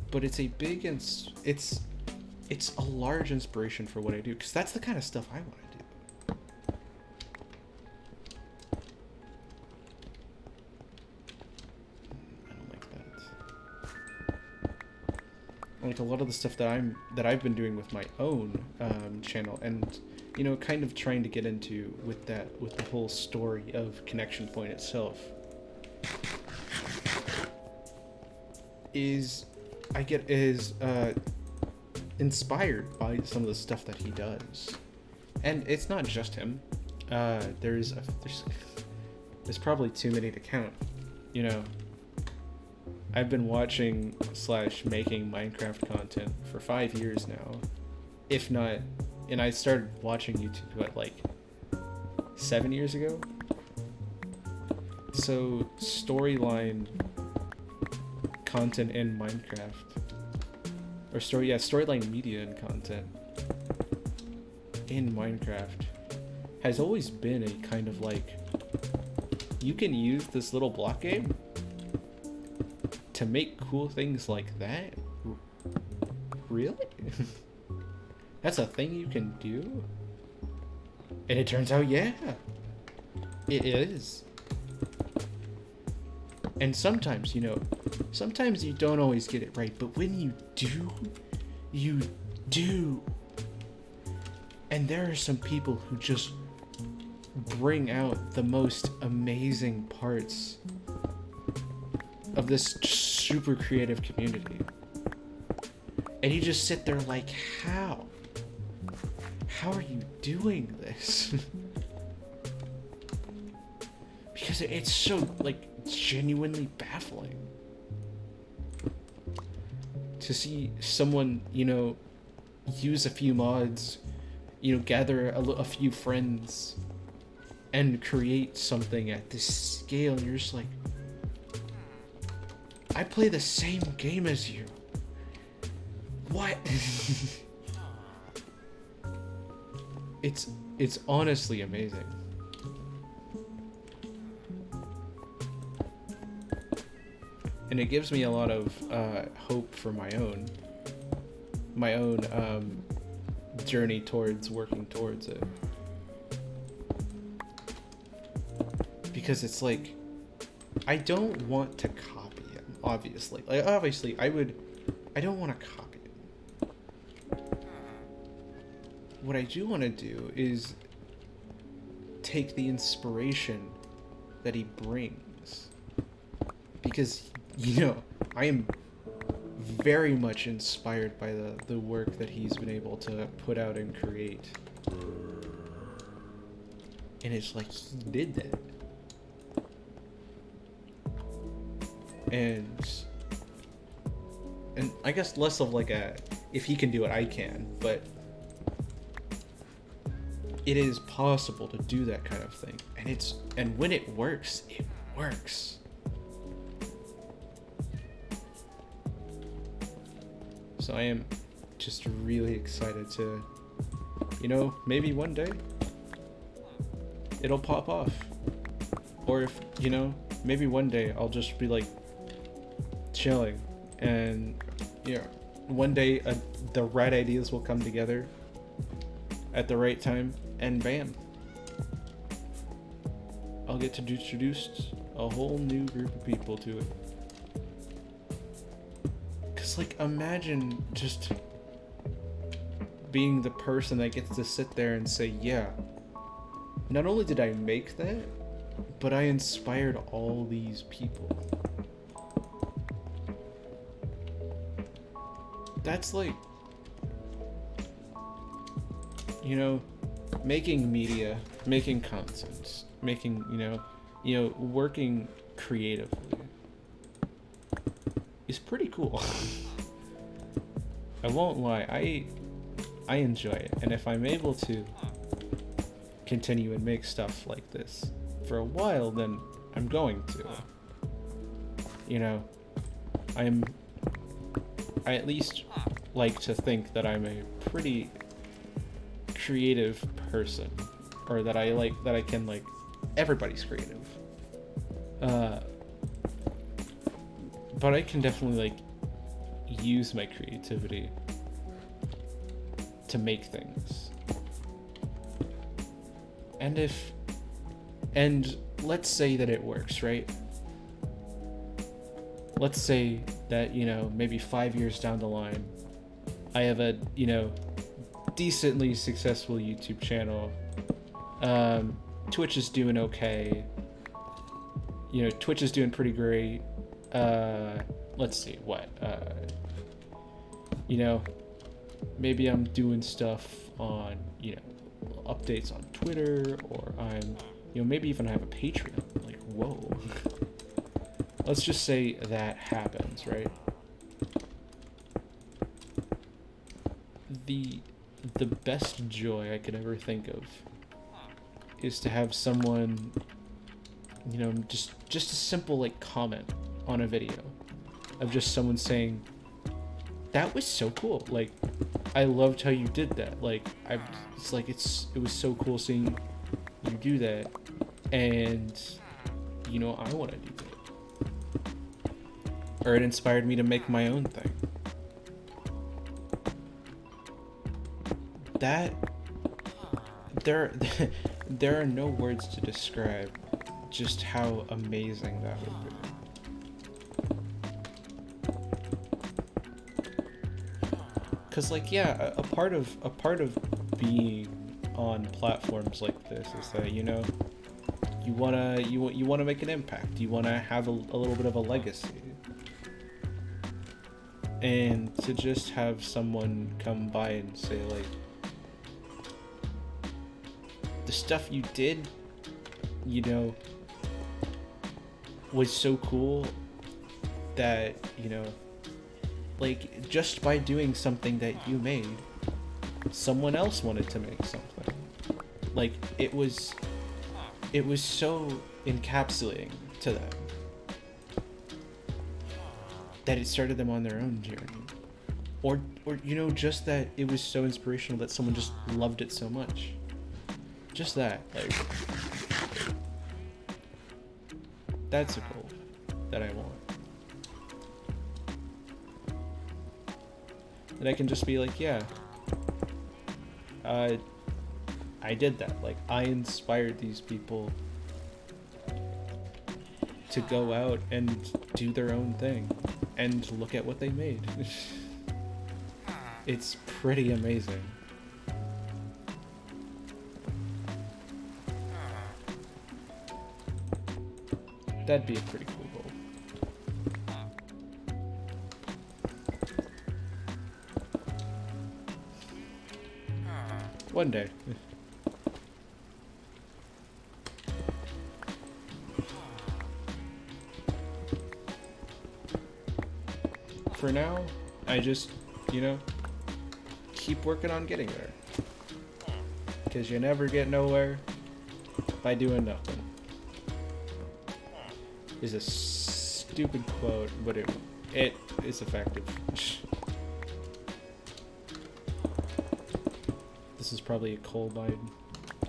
But it's a big it's a large inspiration for what I do, because that's the kind of stuff I want to do. I don't like that. Like, a lot of the stuff that I've been doing with my own channel, and kind of trying to get into with the whole story of Connection Point itself, is inspired by some of the stuff that he does. And it's not just him. There's probably too many to count. I've been watching / making Minecraft content for 5 years now, if not. And I started watching YouTube like 7 years ago. So storyline content in Minecraft, or storyline media and content in Minecraft has always been a kind of like, you can use this little block game to make cool things like that? Really? That's a thing you can do? And it turns out, yeah, it is. And sometimes, you know, sometimes you don't always get it right, but when you do, you do. And there are some people who just bring out the most amazing parts of this super creative community. And you just sit there like, how? How are you doing this? Because it's so, like, genuinely baffling to see someone, you know, use a few mods, you know, gather a few friends and create something at this scale. And you're just like, I play the same game as you. What? It's honestly amazing. And it gives me a lot of hope for my own journey towards working towards it. Because it's like, I don't want to copy him, obviously. Like, obviously, I don't want to copy him. What I do want to do is take the inspiration that he brings. Because, you know, I am very much inspired by the work that he's been able to put out and create. And it's like, he did that. And I guess less of like a, if he can do it, I can, but it is possible to do that kind of thing. And when it works, it works. So I am just really excited to, you know, maybe one day it'll pop off. Or if, you know, maybe one day I'll just be like chilling and, you know, one day the right ideas will come together at the right time and bam, I'll get to introduce a whole new group of people to it. Cause like, imagine just being the person that gets to sit there and say, yeah, not only did I make that, but I inspired all these people. That's like, you know, making media, making content, making, you know, working creatively is pretty cool. I won't lie, I enjoy it, and if I'm able to continue and make stuff like this for a while, then I'm going to. You know, I at least like to think that I'm a pretty creative person, or that I can like, everybody's creative. But I can definitely like use my creativity to make things. And let's say that it works, right? Let's say that, you know, maybe 5 years down the line, I have a, you know, decently successful YouTube channel. Twitch is doing okay. You know, Twitch is doing pretty great. Let's see, what? You know, maybe I'm doing stuff on, you know, updates on Twitter, or I'm, you know, maybe even have a Patreon. Like, whoa. Let's just say that happens, right? The best joy I could ever think of is to have someone, you know, just a simple like comment on a video of just someone saying, that was so cool, like, I loved how you did that. Like, it was so cool seeing You do that, and you know, I want to do that. Or it inspired me to make my own thing. That there there are no words to describe just how amazing that would be. Cause like yeah, a part of being on platforms like this is that, you know, you wanna make an impact. You wanna have a little bit of a legacy. And to just have someone come by and say like, the stuff you did, you know, was so cool that, you know, like just by doing something that you made, someone else wanted to make something. Like it was so encapsulating to them that it started them on their own journey. Or you know, just that it was so inspirational that someone just loved it so much. Just that, like, that's a goal that I want. And I can just be like, yeah, I did that. Like, I inspired these people to go out and do their own thing and look at what they made. It's pretty amazing. That'd be a pretty cool goal. One day. For now, I just, you know, keep working on getting there. Because you never get nowhere by doing nothing. Is a stupid quote, but it is effective. This is probably a coal mine,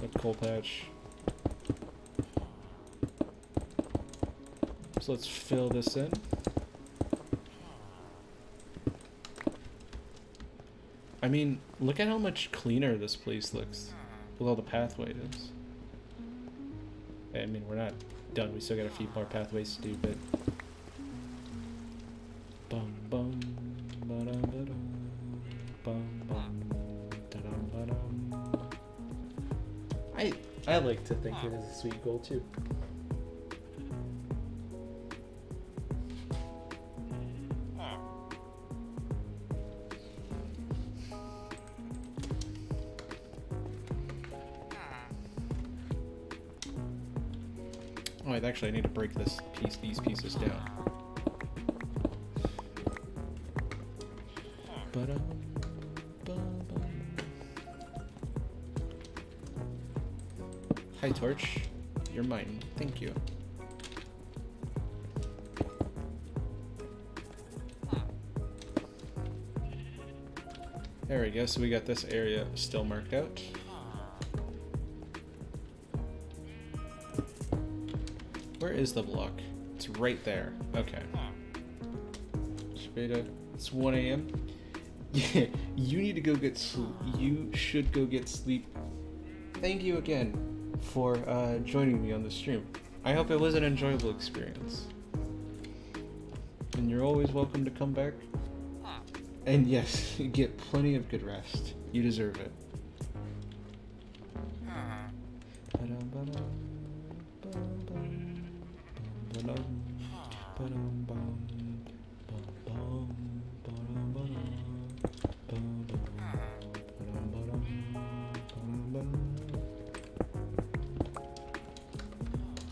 a coal patch. So let's fill this in. I mean, look at how much cleaner this place looks with all the pathways. I mean, we're not done. We still got a few more pathways to do, but bum bum ba-dum ba-dum bum bum da-dum ba-dum. I like to think it is a sweet goal too. Oh, actually, I need to break these pieces down. Hi, Torch. You're mine. Thank you. There we go. So we got this area still marked out. Where is the block? It's right there. Okay. It's 1 a.m. Yeah, you need to go get sleep. You should go get sleep. Thank you again for joining me on the stream. I hope it was an enjoyable experience. And you're always welcome to come back. And yes, get plenty of good rest. You deserve it.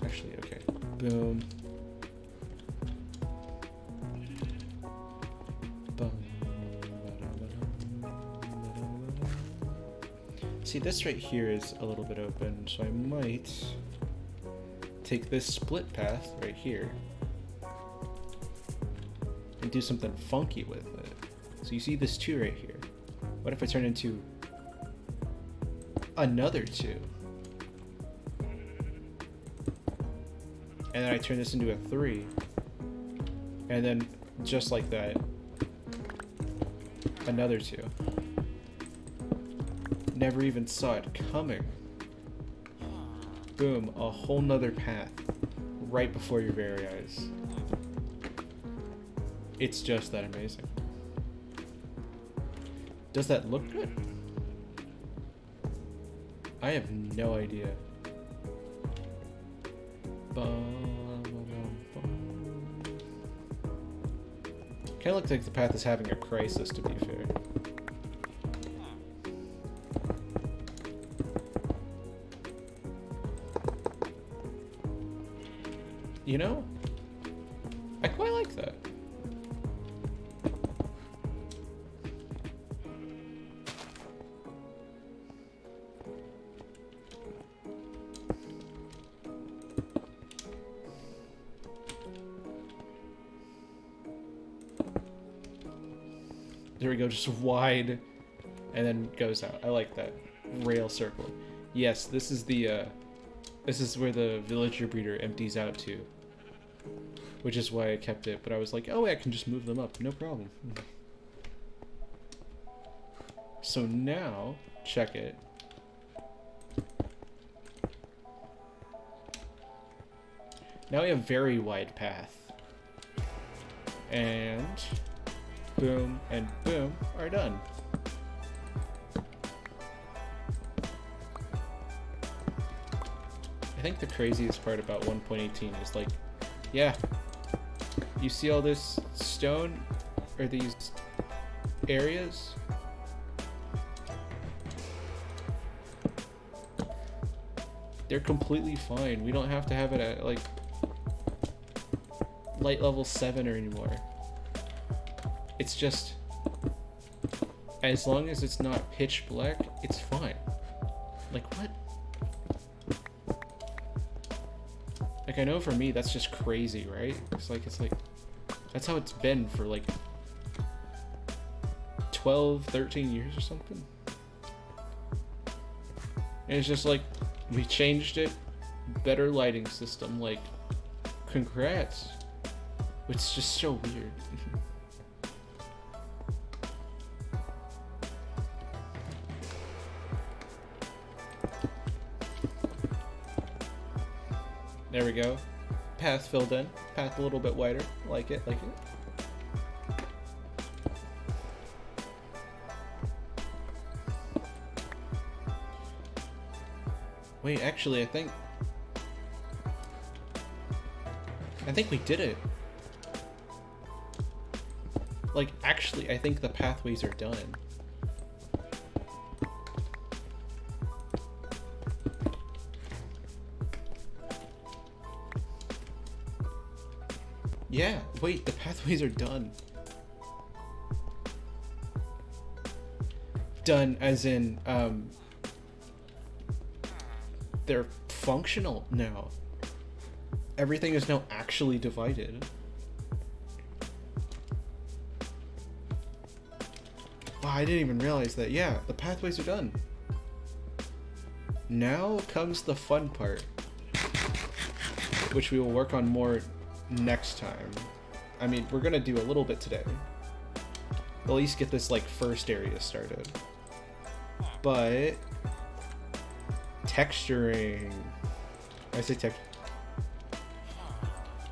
Actually, okay. Boom. See, this right here is a little bit open, so I might take this split path right here and do something funky with it. So you see this 2 right here. What if I turn into another 2? and then I turn this into a 3, and then just like that, another 2. Never even saw it coming. Boom, a whole nother path right before your very eyes. It's just that amazing. Does that look good? I have no idea. Kind of looks like the path is having a crisis, to be fair. You know, I quite like that. There we go, just wide, and then goes out. I like that. Rail circle. Yes, this is the, this is where the villager breeder empties out to. Which is why I kept it, but I was like, oh, I can just move them up, no problem. So now, check it. Now we have very wide path. And boom and boom are done. I think the craziest part about 1.18 is like, yeah, you see all this stone or these areas? They're completely fine. We don't have to have it at like light level 7 or anymore. It's just, as long as it's not pitch black, it's fine. Like, what? Like, I know for me, that's just crazy, right? It's like, that's how it's been for like 12, 13 years or something. And it's just like, we changed it, better lighting system, like, congrats. It's just so weird. There we go. Path filled in. Path a little bit wider. Like it, like it. Wait, actually, I think we did it. Like, actually, I think the pathways are done. Yeah, wait, the pathways are done. Done as in, they're functional now. Everything is now actually divided. Wow, I didn't even realize that. Yeah, the pathways are done. Now comes the fun part, which we will work on more next time. I mean, we're gonna do a little bit today. At least get this, like, first area started. But texturing.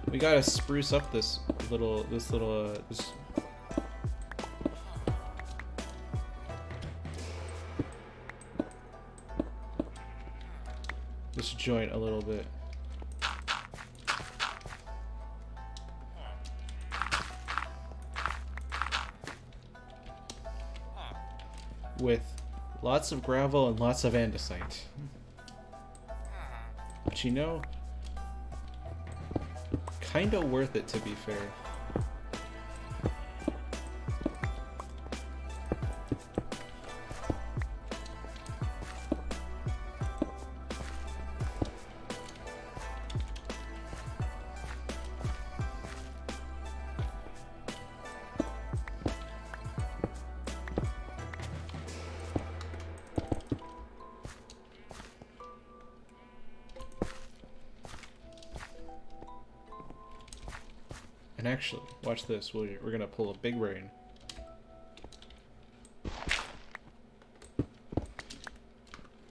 We gotta spruce up this joint a little bit. With lots of gravel and lots of andesite. But you know, kinda worth it, to be fair. And actually, watch this. We're gonna pull a big brain.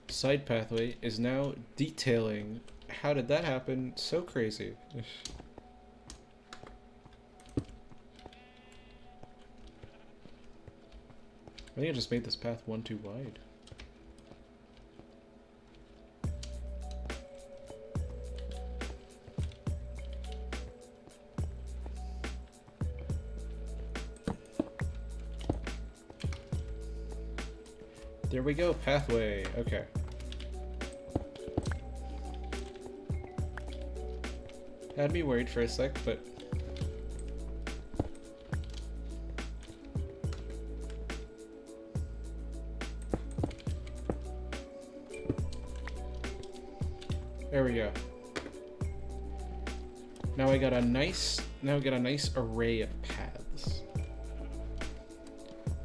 Side pathway is now detailing. How did that happen? So crazy. I think I just made this path one too wide. There we go, pathway. Okay. Had me worried for a sec, but there we go. Now we got a nice array of paths.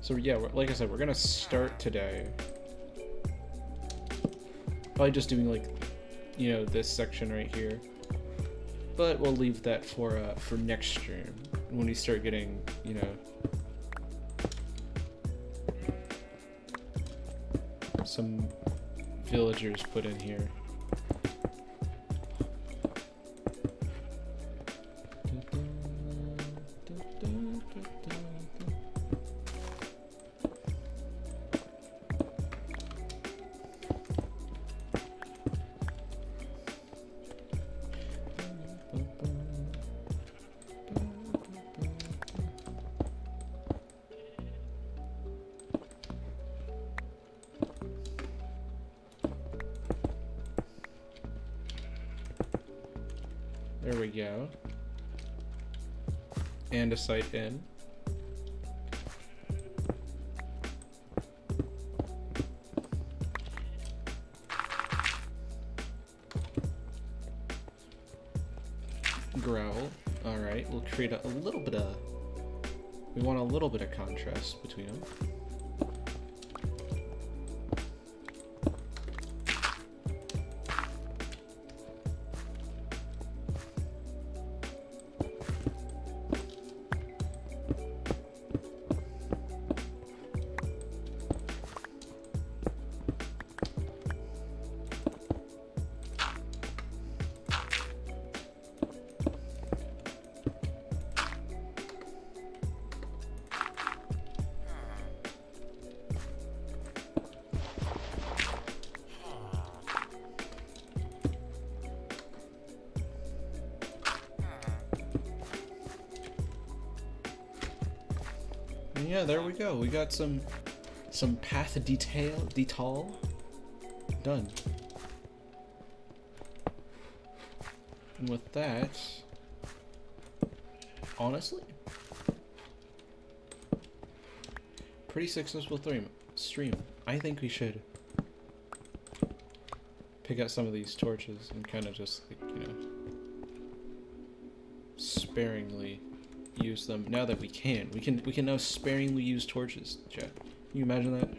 So yeah, like I said, we're gonna start today. Probably just doing like, you know, this section right here. But we'll leave that for next stream when we start getting, you know, some villagers put in here. There we go. And a site in. Growl. Alright, we'll create a little bit of... We want a little bit of contrast between them. Yeah, there we go. We got some path detail done. And with that, honestly, pretty successful stream. I think we should pick out some of these torches and kind of just, like, you know, sparingly use them now that we can now sparingly use torches, chat. Can you imagine that?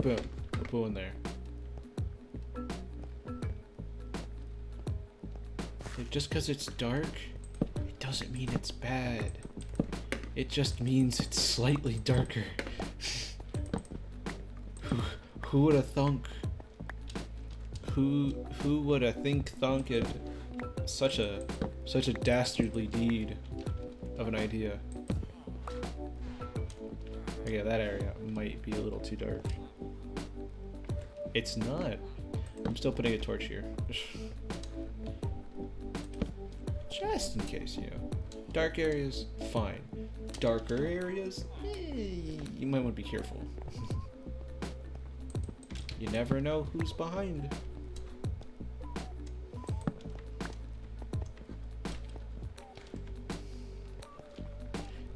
Boom. We're pulling there. Like, just because it's dark, it doesn't mean it's bad. It just means it's slightly darker. Who would have thunk? Who would have thunk it such a dastardly deed of an idea? Okay, that area might be a little too dark. It's not. I'm still putting a torch here. Just in case, you know. Dark areas, fine. Darker areas, you might want to be careful. You never know who's behind.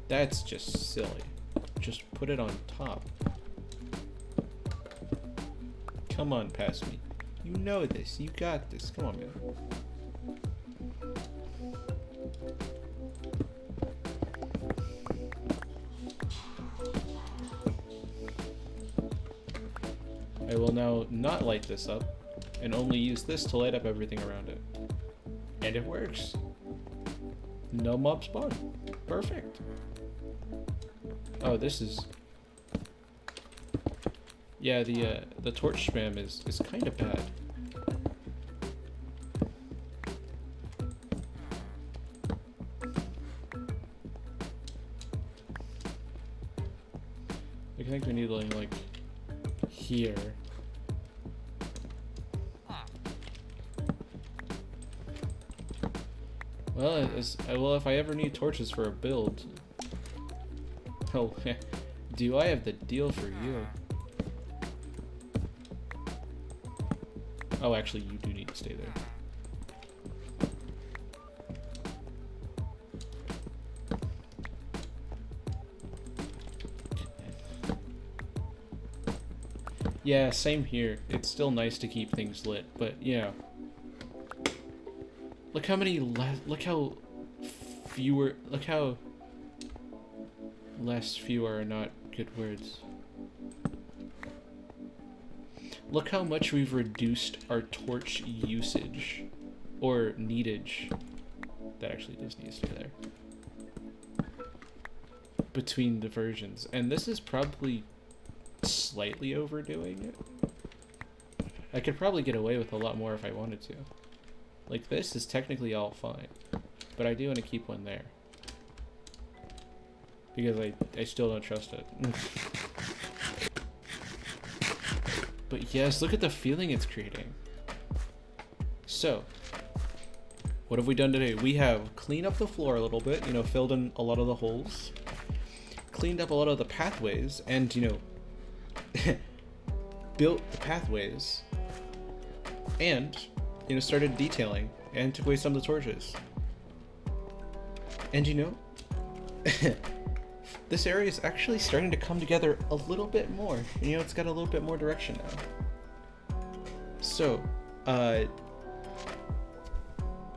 That's just silly. Just put it on top. Come on, past me. You know this. You got this. Come on, man. I will now not light this up and only use this to light up everything around it. And it works. No mob spawn. Perfect. Oh, this is... Yeah, the torch spam is kind of bad. I think we need like here. Well, well, if I ever need torches for a build, oh, do I have the deal for you? Oh, actually, you do need to stay there. Yeah, same here. It's still nice to keep things lit, but yeah. Look how many look how less fewer are not good words. Look how much we've reduced our torch usage or needage. That actually does need to stay there. Between the versions, and this is probably slightly overdoing it. I could probably get away with a lot more if I wanted to. Like, this is technically all fine, but I do want to keep one there because I still don't trust it. But yes, look at the feeling it's creating. So, what have we done today? We have cleaned up the floor a little bit, you know, filled in a lot of the holes, cleaned up a lot of the pathways, and, you know, built the pathways, and, you know, started detailing and took away some of the torches. And, you know, this area is actually starting to come together a little bit more. And, you know, it's got a little bit more direction now. So,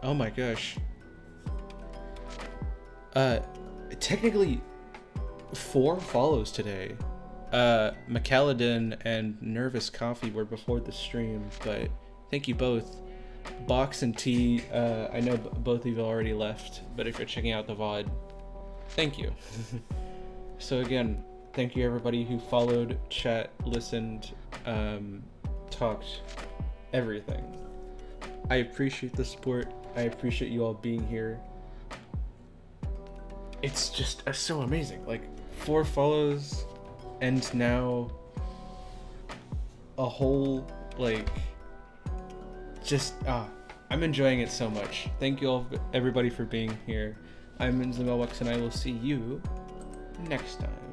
oh my gosh. Technically 4 follows today. McCalladin and Nervous Coffee were before the stream, but thank you both. Box and T, I know both of you already left, but if you're checking out the VOD, thank you. So again, thank you everybody who followed, chat, listened, talked, everything. I appreciate the support. I appreciate you all being here. It's just so amazing. Like, 4 follows, and now a whole, like, just, I'm enjoying it so much. Thank you all, everybody, for being here. I'm Into the Mailbox, and I will see you next time.